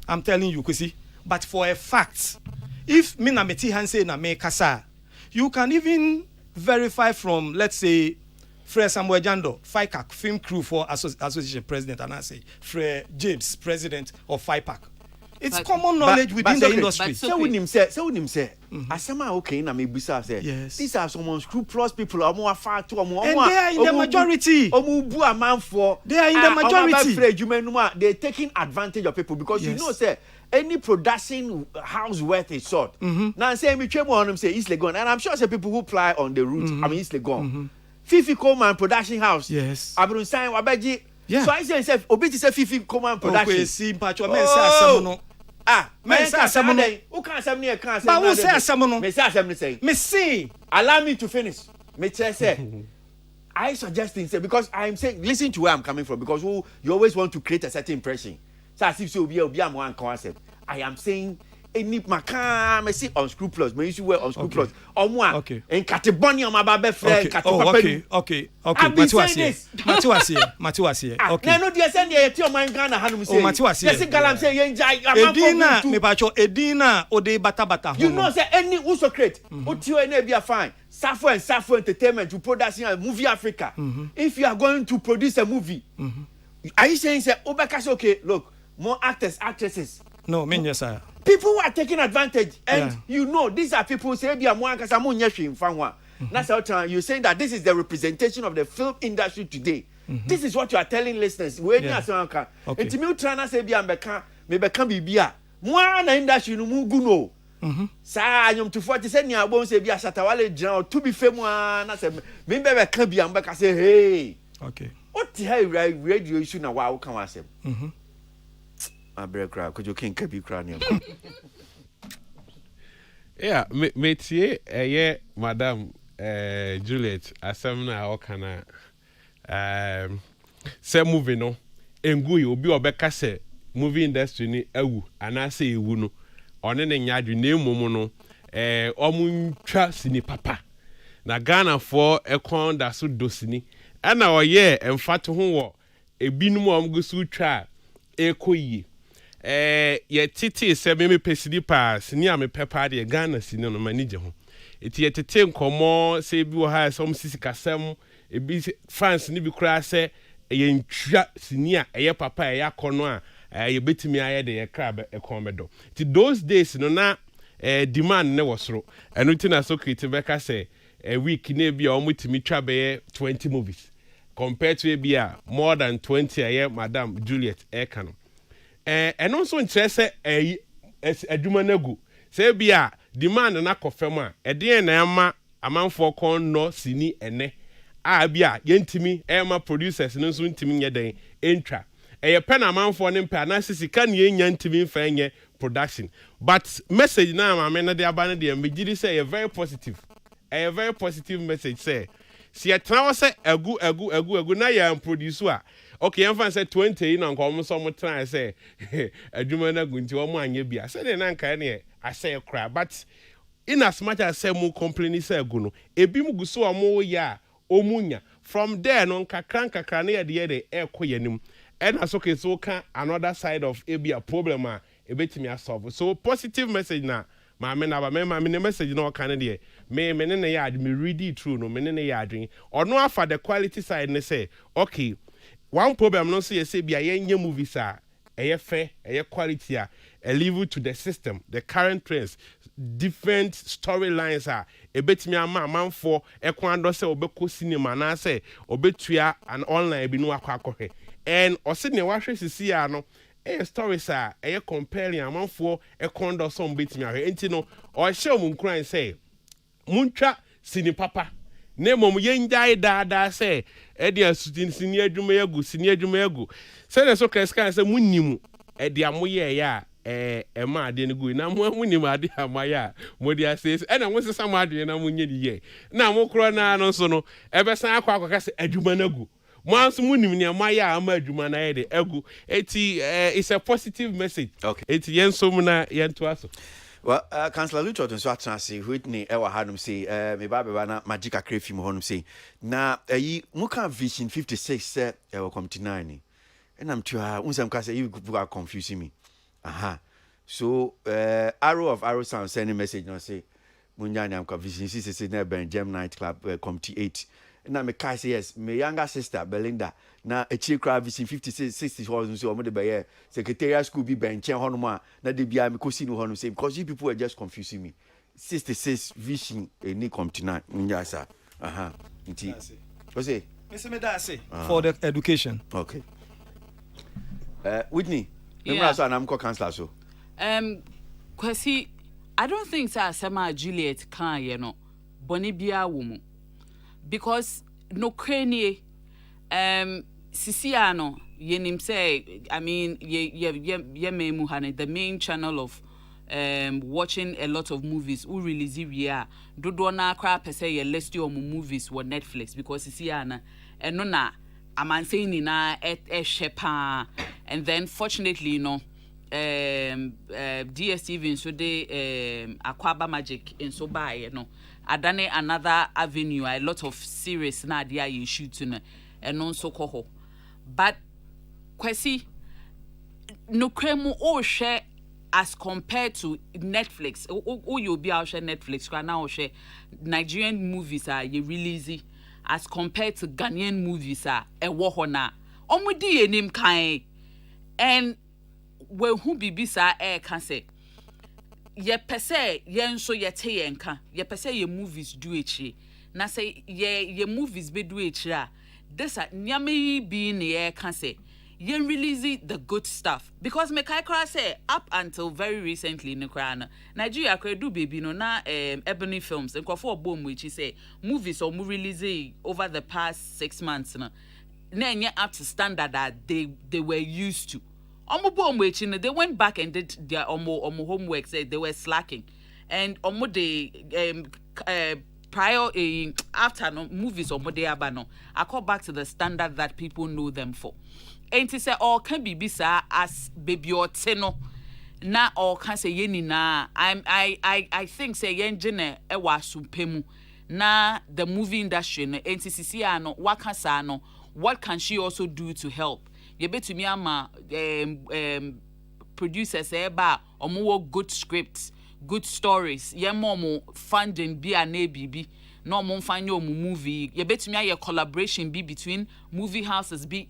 I'm telling you, Kwesi. But for a fact, if Mina Meti Hanse na me kasa, you can even verify from, let's say, Fred Samuel Jando, FICAC, Film Crew for Association President, and I say, Fred James, President of FIPAC. It's common knowledge within the industry. So when him say, Asama okay, na me bisa say, yes. These are some unscrupulous people. And they are in the majority. They are in the majority. They're taking advantage of people because you know, say, any production house worth its salt. Now, say, me came on him say East Legon, and I'm sure say people who fly on the route. I mean East Legon. Fifi Coleman production house. Yes. Abrun Sign Wabeji. Yeah. So I say himself, Obiti say Fifi Coleman production. Okay, see, Pacho, men say asamono. Men say asamono. Who can't say me? Can't say. But who say asamono? Me say asamono say. Me see. Allow me to finish. Me say. I suggest things because I'm saying, listen to where I'm coming from because you always want to create a certain impression. So as if so be a more concept. I am saying. Any maka me see unscrupulous me use word unscrupulous omo a en kateboni o ma ba be friend katepapa okay Matiwase okay na no dey send dey ti o man Ghana hanum say Matiwase yes galam say yen jai Edina me pacho Edina o dey bata you know say any who secret o ti o na be fine Safo Entertainment to produce a movie Africa if you are going to produce a movie are you saying say obeka say okay look more actresses no mean yes sir. People who are taking advantage, and you know these are people who say, "Be a mo ankasa mo nyehwe mfa ho a." That's how time you're saying that this is the representation of the film industry today. This is what you are telling listeners. When you are saying, Okay. "It's me trying to say be ambeka, me beka bibia." Moi na industry no mugu no. Sa nyom to 40 say nia bon say be asatawale gyina to be famous na say me be beka bi ambeka say hey. Okay. What the hell radio issue na wa kan wasem. Abre kra ko jo ken ka bi kra ne. Yeah, metie Madam Juliet asem na o kana say movie no engu yi obi obeka say movie industry ni awu anase ewu no one ne nyadwe na emom no omuntwa sini papa na Ghana for ekon da so dosini ana oye emfato ho wo ebinum omgusu twa ekoyi ye titi se me pesidi pa sini ame pepa de Ghana sini no manage ho eti ye tete nkomo se bi wo ha som sisi kasem ebi fans ni bi kura se ye ntwa sini a eye papa eye akono a ye betimi aye de ye kra be ekon bedo ti those days no na demand ne wosoro eno ti na so create be ka se a week na bi a omutimi twa be 20 movies compared to be a more than 20 aye Madam Juliet Ekano eno so nkyere se adwuma nagu se bia demand na kofem a ede na ama amanfo kon no sini ene a bia yentimi ema producers no so ntimi nyeden entwa pen amanfo ne mpa na sisika ne yenya ntimi mfa nye production but message na ma na de aba ne de megidi say a very positive message say si etrawo say agu na ya produce a okay em fan say 20 na nko mo so mo try say adwuma na gu nti wo mo anya bia say na nka ne asay kra but in as much as say mo complain say agu no ebi mu gu so o mo ya omunya from there no kakra na ye de ekoyanim and as okay so can another side of a problem ebetimi solve so positive message na ma me na ba me message no kan de me ne yard me read it through no me ne yard or no afa the quality side ne say okay one problem no say bia yenye movies a eye fair eye quality a level to the system the current trends different storylines a ebetimi ama manfo ekwando say obeko cinema na say obetua an online bi no akwakohwe and also ne wahwe sisi ya no stories a compelling amanfo ekondo so mbetimi ahwe enti no o hye mu nkran say muntwa sini papa ne mom yenjai daada say de asutin sini adwuma yagu say na so kreska say munnimu de amoye ya ema ade ne gu na munnim ade amaya modi ase na mo sesa mo ade na munye di ye na mo kro na no so no ebesan akwa say adwuma nagu Once munim ni amaya ama adwuma na ye de egu eti it's a positive message. Okay. Eti yenso mu na yento aso. Well, Councillor Luchot nso atena se Whitney ewa hanum say me ba na magic akrefi mu honum say na yi muka vision 56 say ewa committee 9 ni enam tua unsam ka say you are confusing me. Aha. So arrow sound sending message no say munya nyam ka vision 66 na ben Gem Night Club committee 8 na me kai say yes my younger sister Belinda na echi kra vision 56 60 hours so mo de be secretariat school bi benchen hono ma na de bia me kosi no hono say because you people are just confusing me 66 vision any committee na nya sa aha nti o say me da say for the education. Okay. Whitney remember so na mko councillor so Kwesi I don't think say Asema Juliet kan ye no boni bia wo mu because no krenie Sisiano yenim say I mean ye memu hane the main channel of watching a lot of movies who release we dodo na kra pese ye list your movies on Netflix because Sisiana eno na amanse ni na shepa and then fortunately you know DSTV so they Aquaba Magic in so by you know adane another avenue a lot of series na dia you shoot and non so koho but Kwesi no kremu o share as compared to Netflix o you be out share Netflix right now share Nigerian movies are you release as compared to Ghanaian movies are e wo ho na omudi enim kan and when who bibisa can say ye pese ye nso ye te ye nka ye pese ye movies do echi na say ye movies be do ekyira this nyame be ne can say ye release the good stuff because me kai kra say up until very recently in Ukraine Nigeria kra do baby no na Ebony Films nkofo obom which say movies or release over the past 6 months na enye up to standard that they were used to they went back and did their homework said they were slacking and prior after no movies I call back to the standard that people know them for. And to say all can be bisa as baby or teno na all can say yeni na I think say yenjene ewa supemu na the movie industry no NCCC ano wakasa no what can she also do to help you bet to me ama producers eba omo good scripts good stories ye mo funding bi ana bibi no mo find your movie you bet to me a collaboration be between movie houses be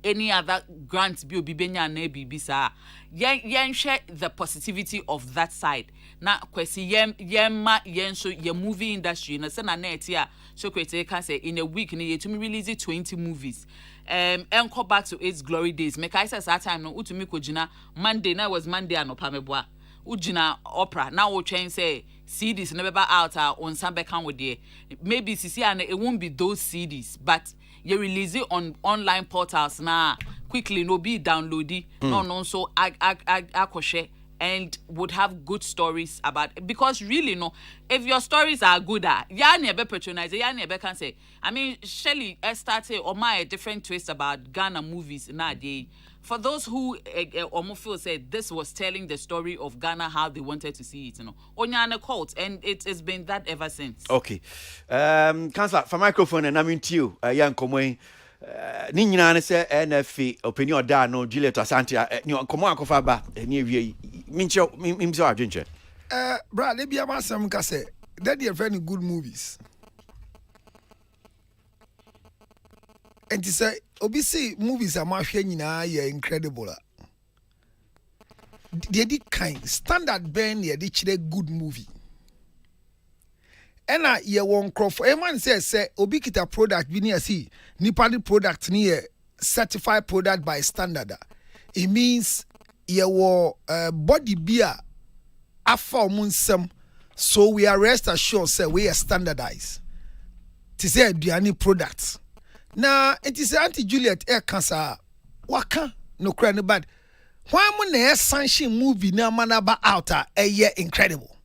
any other grants be obibenya na bibi sa yen share the positivity of that side na kwesi yen so your movie industry na say na net here so kwete can say in a week na to me release 20 movies enko back to its glory days make I say that time no utumi kojina Monday na was Monday anopa meboa ujina opera now we train say CDs never out on some can with there maybe CC and it won't be those CDs but you release it on online portals now quickly no be downloaded no so I share and would have good stories about it. Because really no if your stories are good ya never patronize ya never can say I mean Shelley started or my different twist about Ghana movies nowadays for those who almost feel said this was telling the story of Ghana how they wanted to see it Onyana cult and it has been that ever since. Okay Councillor for microphone and I'm into you young Komwe ni nyina ne se NFA opinion da no Juliet Asante komo akofa ba ni wie minche mimse adwenche bra le bia masam ka se that they are very good movies and to say obi see movies amahwe nyina ye incredible they did kind standard ben ye di chire good movie ena ye won crop e man say obi kita product bi ni asi nipa di product ni ye certified product by standard it means ye wo body beer afa omunsem so we are rest assured say we are standardized to say aduani products na it is Auntie Juliet cancer waka no cry no bad why mo na sanction movie na manaba out incredible.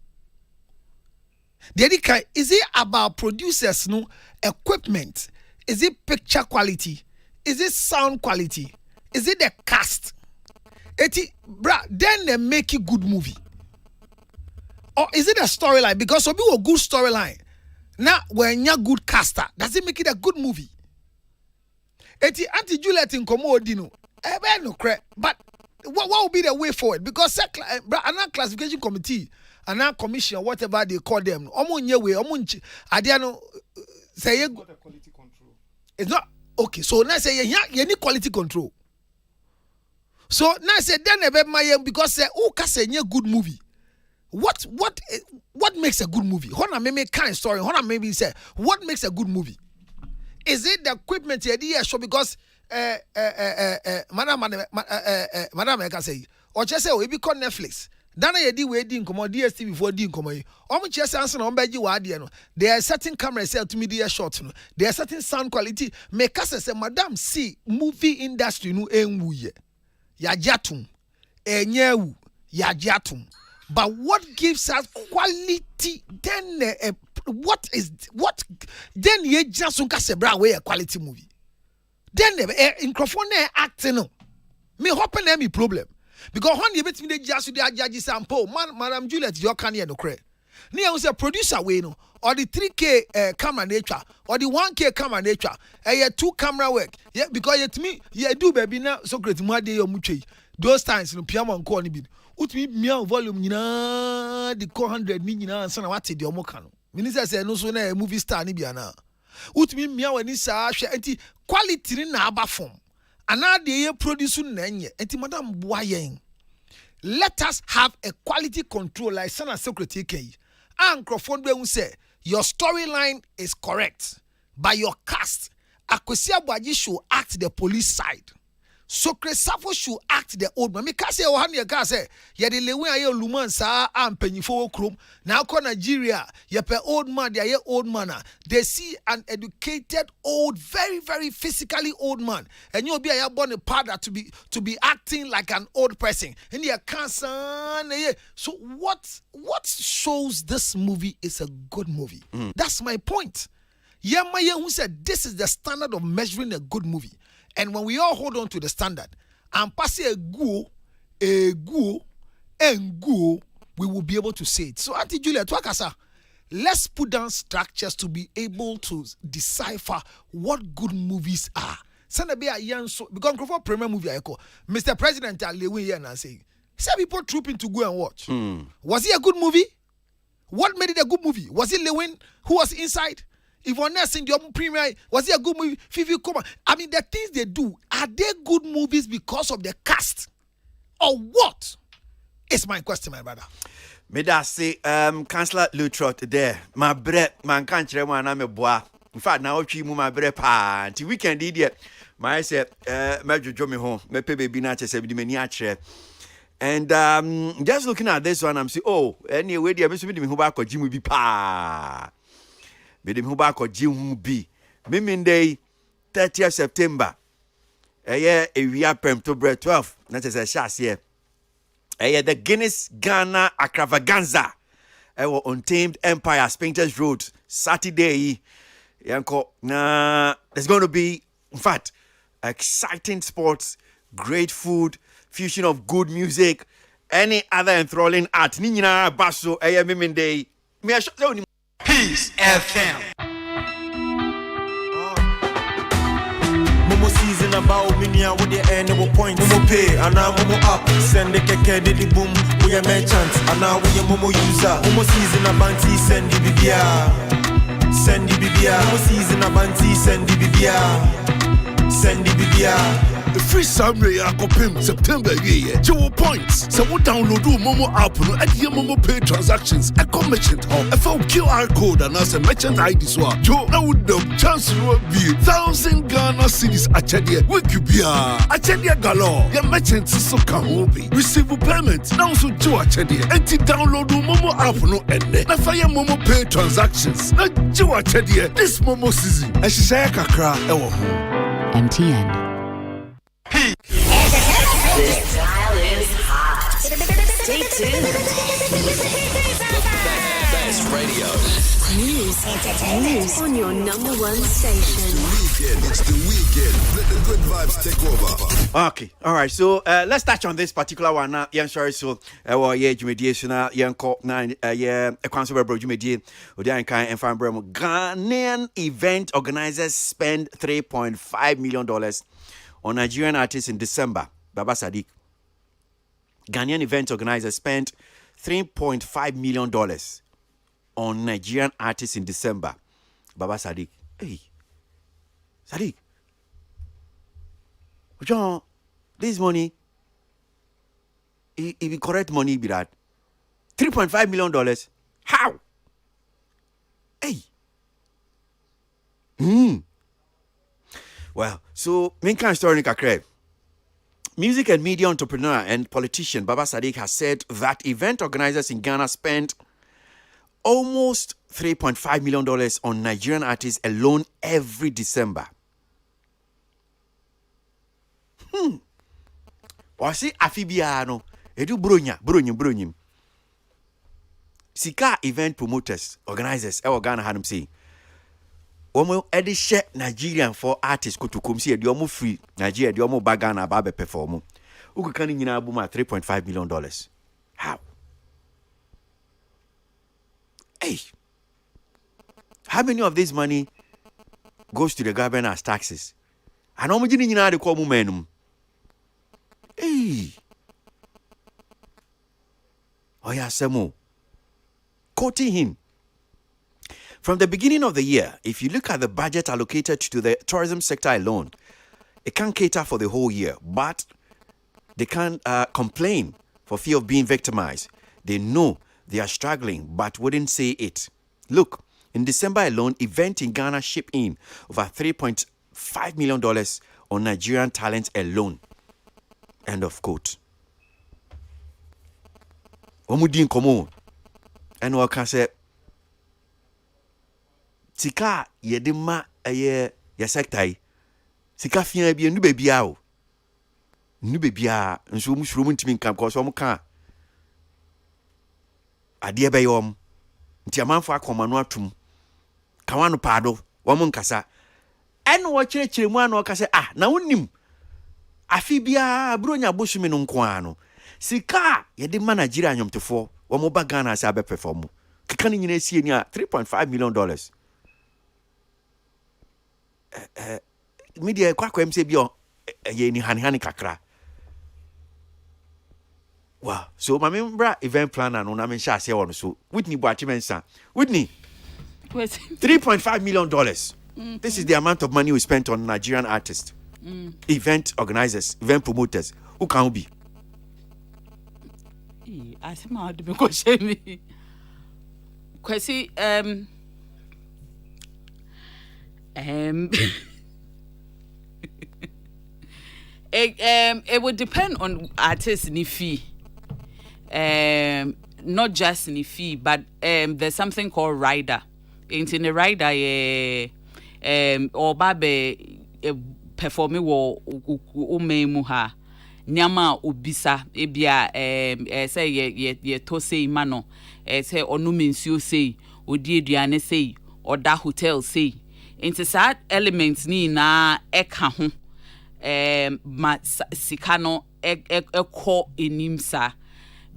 Is it about producers no equipment? Is it picture quality? Is it sound quality? Is it the cast? Then they make a good movie. Or is it a storyline? Because if you a good storyline, now when you're good caster, does it make it a good movie? Auntie Juliet in Komodino, no crap. But what will be the way forward? Because another classification committee, another commission, whatever they call them, Adiano say quality control. It's not okay. So now say you need quality control. So now say then because say who can say good movie. What makes a good movie? Hona maybe kind of story. Hona maybe say what makes a good movie? Is it the equipment here? Sure, because madam I can say or just say we be called Netflix. Dana ye di we di nkomo DSTV before di nkomo yi. Omo chese answer na ombeji wa ade no. There are certain cameras say to media shot no. There are certain sound quality. Make us say madam see movie industry no enwu ye. Ya jatum. Enyewu ya jatum. But what gives us quality then what then ye just unka se bra we a quality movie. Then in microphone acting no. Me hope na me problem. Because when you bet me just the judge sample, Madam Juliet, you can't hear no credit. Near was a producer way no, or the 3K camera nature, or the 1K camera nature, and 2 camera work. Yeah, because yet me, yeah, do baby now so great my day or muche. Those times no piano and corny bid. Utmi meow volume the 400 million and son what the omokano. Minister say no sooner a movie star ni biana. Utmi meow and this anti quality in aba form. Another day producing nenye. Enti madam boyen. Let us have a quality control like Sana Secretary K. And Crawford will say, your storyline is correct, but your cast, Akwesi Abuaji should act the police side. Sokre Safo should act the old man. Me ka say ohan ye ka say ye de lewe aye luman sa ampanyifo krom. Now ko Nigeria ye pe old man they aye old man. They see an educated old, very very physically old man, and you be aye born a partner to be acting like an old person. And ye cancer. So what shows this movie is a good movie? That's my point. Yamaye who said this is the standard of measuring a good movie. And when we all hold on to the standard and pass a go, we will be able to say it. So, Auntie Julia, let's put down structures to be able to decipher what good movies are. Send be a young so because for premier movie I call Mr. President Lewe here and say, some people trooping to go and watch. Was it a good movie? What made it a good movie? Was it Lewin who was inside? If one else in the premiere, was it a good movie? Fifi Kuma. I mean, the things they do, are they good movies because of the cast? Or what? It's my question, my brother. Me da say, Councillor Lutrot there. My bread, man can't tell one I'm a boy. In fact, now we move my bread pan. Till weekend, idiot. My say, Major Joe me home. Me pay baby natchez, every miniature. And just looking at this one, I'm saying, oh, anyway, the abyss with me who back or Jimmy be pa. Bidem who back or Jim be. Mimin day 30th September. A year a year perm to bread 12. That is a chas here. A year the Guinness Ghana Extravaganza. Our Untamed Empire Painters Road Saturday. Yanko, there's going to be, in fact, exciting sports, great food, fusion of good music, any other enthralling art. Nina Basso, a year Mimin day. Me a shot. Peace FM. Momo season about minia with the annual point. Momo pay and now Momo up. Send the keke diddy boom. We a merchant and now we a Momo user. Momo season about send the BBR. Send the BBR. Momo season about send the BBR. Send the BBR. The free summary I copy September year. 2 points. So we download Momo app no at your Momo pay transactions. I come merchant hub. I found QR code and as a merchant ID swap. Joe, I would the chance will be 1,000 Ghana cities at Chadia. Wikibia. At Chadia galore. Your merchant is so can be. Receive payment. Now so Joe at Chadia. And to download Momo app no end. Now fire Momo pay transactions. Now Joe at Chadia. This Momo season. And she say kakra ewo ho. MTN. This dial is hot. Stay tuned. Best radio. News on your #1 station. It's the weekend. Let the good vibes take over. Okay, all right. So let's touch on this particular one now. Yeah, sorry. So, yeah, mediation. Yeah, call nine. Yeah, a council bro, Jumedi. Odian Kai and Fan Bremo. Ghanaian event organizers spend $3.5 million on Nigerian artists in December. Baba Sadiq. Ghanaian event organizers spent $3.5 million on Nigerian artists in December. Baba Sadiq. Hey, Sadiq. John, this money, if the correct money be that, $3.5 million. How? Hey. Well, so main kind of story kakre. Music and media entrepreneur and politician Baba Sadiq has said that event organizers in Ghana spent almost $3.5 million on Nigerian artists alone every December. Wasi afibiano edu bronyim. Sika event promoters, organizers, Ghana hanum say. Omo edishe Nigerian for artists kutukum si edi omo free Nigeria edi omo bagana ba be perform. Uku kan nyina abuma $3.5 million. How? Hey. How many of this money goes to the government as taxes? And omo jini nyina de ko mu menum. Hey. Oya Semo. Quoting him. From the beginning of the year, if you look at the budget allocated to the tourism sector alone, it can't cater for the whole year, but they can't complain for fear of being victimized. They know they are struggling, but wouldn't say it. Look, In December alone, Event in Ghana shipped in over $3.5 million on Nigerian talent alone. End of quote. Omudin komo. And what can say? Sika yedema ye sektai. Sika fia bi nu bebia o. Nu bebia nso mu shuro mu ntimi nkan because omo ka ade be yom. Nti amanfo akoma no atum. Kawano pado womo nkasa. Eno wo kyerɛkyerɛ mu ana ɔka sɛ na wonim afi bia bronya boshumi no nko ano. Sika yede ma Nigeria anyomtefo womo ba Ghana sa be perform. Kika ni nyina sie ni $3.5 million. Media kwakwa mse bi ye ni hani kakra. Wow. So my member event planner no na me sha ase won so. Whitney Boachimensa. Whitney. $3.5 million. This is the amount of money we spent on Nigerian artists, event organizers, event promoters. Who can be? I see my hard to shame me. Kwesi, it would depend on artists ni fee. Not just ni fee, but there's something called rider. In the rider, or babe performing wo muha. Nyama ubisa ebia say ye to say mano say onu mensuo say odi aduane say or da hotel say into sad elements ni na eka ho ma sika no ekọ enimsa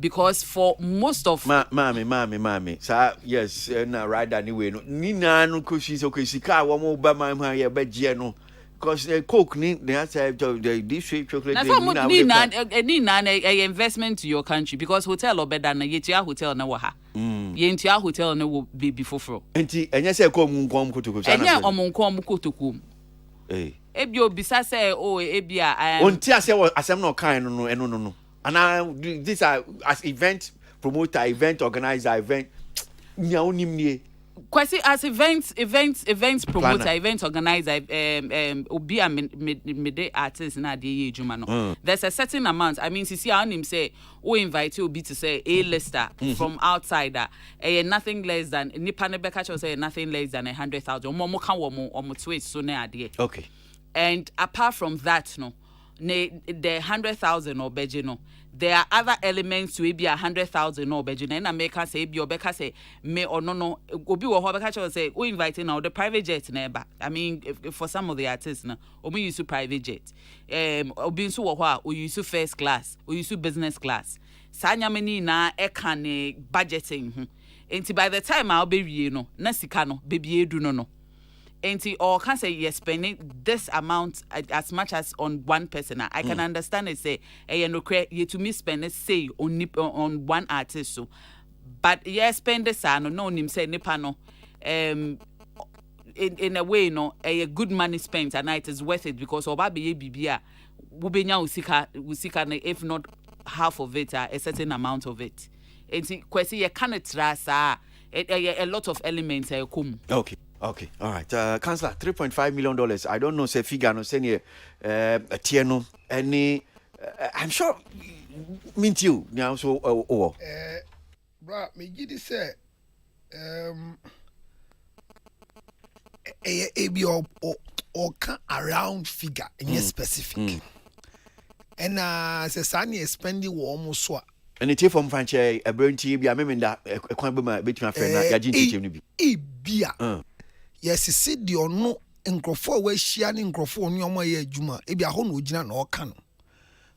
because for most of Mami sa yes na rider anyway no ni na no koshi so sika wo mo ba man ha ye ba gie no because the coke they have this sweet chocolate ni na investment to your country because hotel or better na yetua hotel na wa ha yentua hotel na wo be before enti enye se ko mu nkom kotoku sana enye omonkom kotoku ebi obisa say ebia onti ase asem na kan no eno and these are as event promoter, event organizer, event nya onim nie Kwesi as events promoter, planner. Event organizer, obi a me artist na de ejuma no. There's a certain amount. I mean, see how him say, we invite you obi to say a lister from outsider. Nothing less than nipa ne beka say nothing less than 100,000. Mo kan wo twist so na ade. Okay. And apart from that, no, the 100,000 or beje no. There are other elements to be 100,000 or beje. And America say be obeka say me or no obi wo obeka say we inviting now the private jet neighbor. I mean if for some of the artists now obi use private jet. Obi nso wo ho we use first class, we use business class. Sanya many na e can budgeting. Enti by the time I'll be wie no na sika no baby edu no. Enti or can say you're spending this amount as much as on one person. I can understand it say no you to me spend it say on one artist so. But spend this no nim say nipa no in a way no a good money spent and it is worth it because oba be bibia wo benya usika if not half of it a certain amount of it. Enti kwesi you can trust a lot of elements come. Okay. All right. Councillor, $3.5 million. I don't know say figure no say near Tieno any I'm sure meant you now so bra me gidi say a be or around figure and specific. And say Sani spending almost so. And it from franchise a burn tea be a member that a quambma between my friend Yajin Bia. Yes, see the or no nkrofo we hia ne nkrofo ni omo ye adwuma e bia ho no ogina na oka no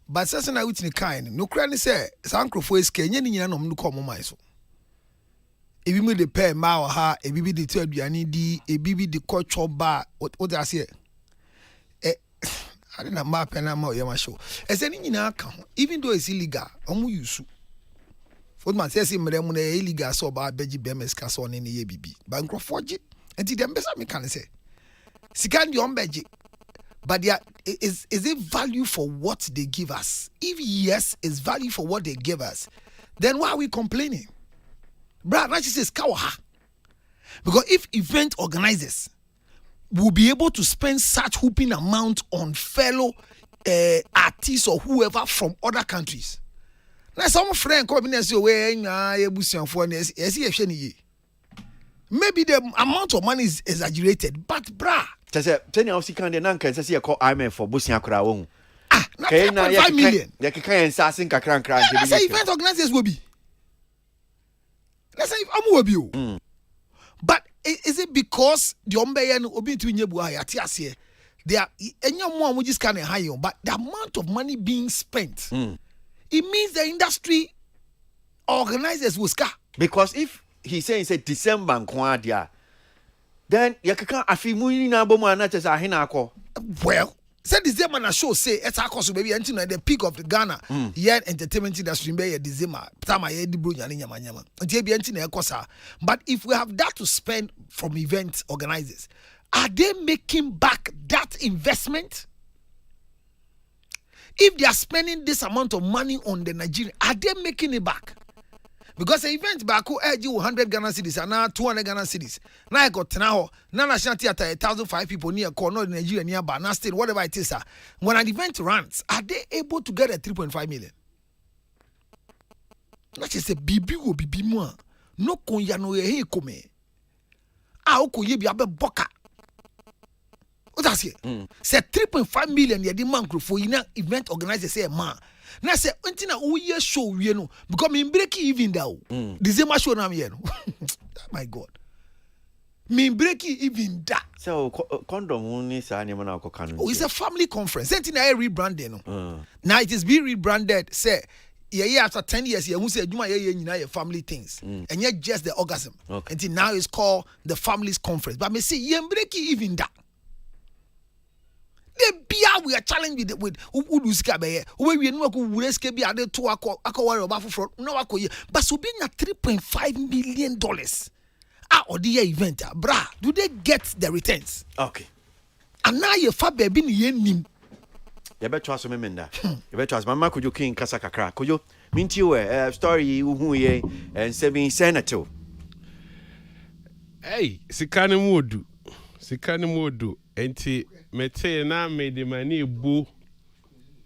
but sese na witini kind no kra ni say san nkrofo eska nya ni nyina no mno ko momai so e bi me de pay ma ha e bi de tu aduane di e bi de kocho ba o da se I didn't ma pen na ma o yama show e se ni nyina aka ho even though it's illegal omo use for man say mre mu na illegal so ba beji bemes ka so ne ye bibi ba nkrofo gi enti dem besa me kan say Sikan Yombeji, but is it value for what they give us? If yes, it's value for what they give us, then why are we complaining? Brad, that says kawaha. Because if event organizers will be able to spend such whooping amount on fellow artists or whoever from other countries. Now some friend come in and say, maybe the amount of money is exaggerated, but brah. for Busia Crown. Not 3.5 million. They can't say That's how event organizers will be. That's how I'm be. But is it because the Ombeyan Obi to Nyebu they are any more which is kind of high, but the amount of money being spent, it means the industry organizers will scar. Because if he says December Kwadia, then Yakaka Afimuni Naboma just a hinako. Well, said December na show say it's a cost maybe until at the peak of the Ghana yet entertainment industry be December time I the bro nyama until be until kosa. But if we have that to spend from event organizers, are they making back that investment? If they are spending this amount of money on the Nigerian, are they making it back? Because the event back who 100 Ghana cedis and now 200 Ghana cedis. Now I got now National Theatre 1,005 people near corner Nigeria near Bana State, whatever it is. When an event runs, are they able to get a 3.5 million? That is a bibi will be more. No konya no ye come. Oko ye bi abe boka. What I say? Say 3.5 million ye di man for ina event organizer say man. Now say until na we show we no because me break even down. December show na me no. My God. Me break even that. So condom ni sa nyama na akokanu. Oh, it's a family conference. Until na rebranded no. Now it is being rebranded. Say yeah, after 10 years, who say you family things. And yet just the orgasm. Okay. Until now it's called the family's conference. But me say you break even that. We are challenged with Uduska Bay. We know who escape be added to a worry about for no but so being at $3.5 million. Or the event, bra, do they get the returns? Okay. And now your fat baby nim. You better trust me, Minda. You better trust Mama could you king Kasaka could you mean to you story who ye and 7 senator. Hey, Sikani Modu. Enti mete na made the money bu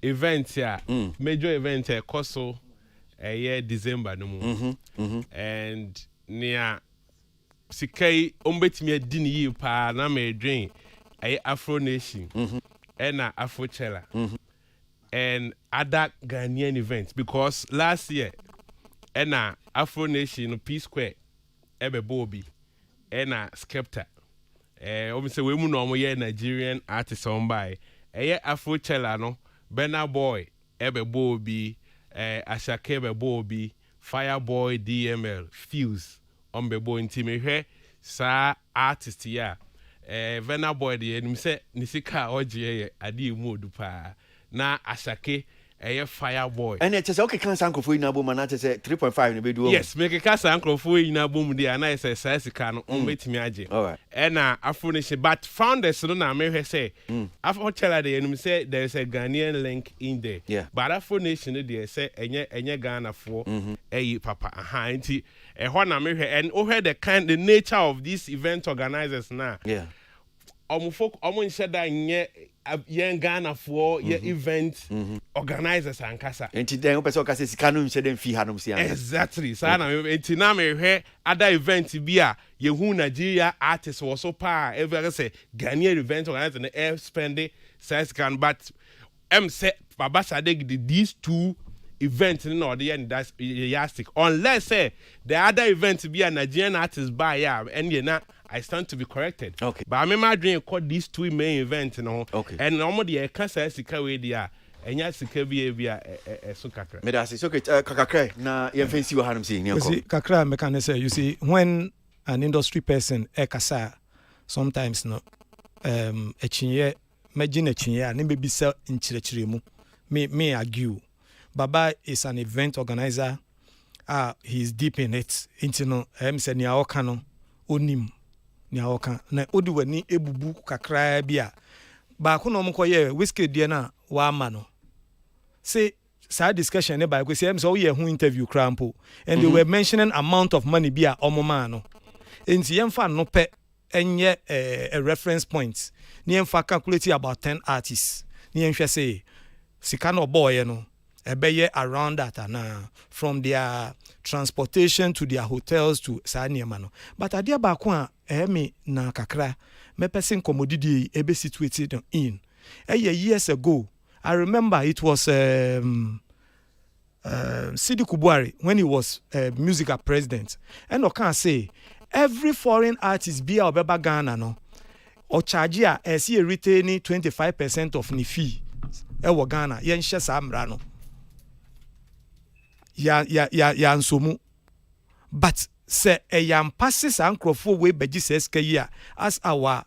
event ya major event koso a year December no mu and near sikai ombetimi adini yi pa na me dwen ay Afro Nation and Afro Chella and other Ghanaian events because last year and Afro Nation P Square ebe Bobby and Skepta obviously we mu no mo ye Nigerian artist on by Afro Chella no Burna Boy ebe Bobby Ashake ebe Bobby Fireboy DML Fuse on be boy nti me hwe sa artist ya Burna Boy de nim se nisika oje ye ade mu odu pa na Ashake Fireboy. And it's okay, can't uncle for you boom and I say 3.5 in the do. Yes, make a cast uncle for you boom there and I say Sassican on wait me aje. All right. And Afro Nation, but founders no na me say Afro Chella de and say there's a Ghanaian link in there. Yeah. But Afro Nation they say enye Ghana for papa nti ho na me and the nature of these event organizers now. Yeah. Omo nse da nye yen Ghana for your event organizers and kasa. Enti den person ka say sika no nse den fi hanom si an. Exactly. So na enti na me hwe other event bi a yehu Nigeria artists was so pa every say Ghanaian event organizer na air spending size can but say Baba Sadek these two events in order and that's yastic unless say the other event be a Nigerian artist by and you know I stand to be corrected. Okay. But I remember I dream called these two main events, you know. Okay. And normally I can't say sika we dia enya sika bi so kakra. Me that is okay kakakra na ye fancy what I'm saying. You see kakra me can say you see when an industry person ekasa sometimes no echinye imagine echinye na be bisa nchirechiremu me argue Baba is an event organizer. He's deep in it. Into no say ni aoka no onim ni aoka na odi wani ebubu kakra bia ba ko no mkoye whiskey die na wa ama no say side discussion ne ba ko say so we who interview crampo and they were mentioning amount of money bia omoma no Enti yɛmfa no pɛ ɛnyɛ a reference point. Ni yɛmfa calculate about 10 artists. Ni yɛnhwɛ sɛ sika no ɔbɔɔyɛ no ɛbɛyɛ around that ana from their transportation to their hotels to saa nneɛma no. But adeɛ baako a ɛyɛ na kakra mɛpɛ sɛ nkɔmmɔdidi ɛbɛ situated in. Years ago, I remember it was Sidi Kubuari when he was musical president. And I can say every foreign artist be our Beba Ghana no or charge ya as he retaining 25% of ni fee. Ewa Ghana yen shesa amrano. Ya nsomu. But se yam passes and crofo we beji says kaya as our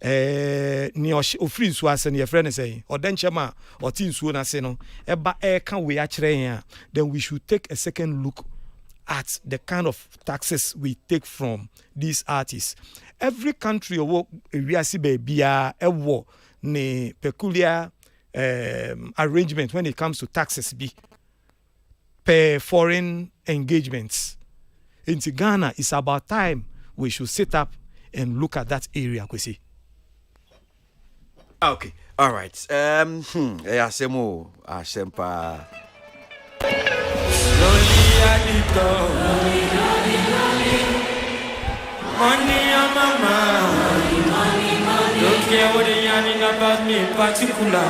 ni ofri nsuo ase ne yefre ne say odenchema oti nsuo na se no eba kan we akire yan then we should take a second look at the kind of taxes we take from these artists. Every country owo ewiase ba bia ewo ne peculiar arrangement when it comes to taxes be per foreign engagements. In Ghana, it's about time we should sit up and look at that area, Kwesi. Okay, all right. Asemo, Asempa. Money on my mind. Don't care what they yarning about me in particular.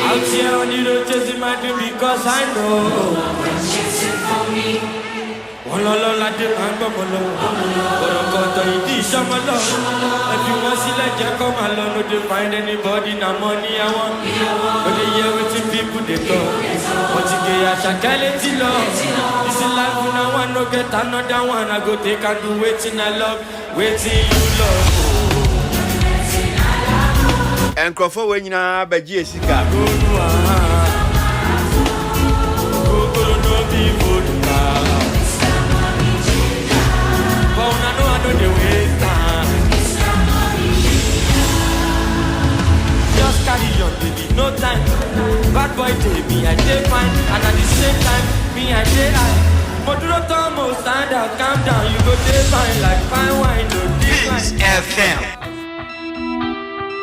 Out here on the road chasing my dream because I know. Ololola de angomolo, orokoto iti shamalo. If you want to let you come along, no to find anybody, na money I want. But they hear what people they talk. But you get a shakaleti love. This is life when I want to get another one. I go take and do waiting I love, waiting you love. And Crawford when you na beji esika. Go no be vodka. Just carry on, baby, no time. Bad boy, baby, I dey fine. And at the same time, me, I dey high. Moduro Tomo, stand out, calm down. You go dey fine like fine wine, no decline. FM.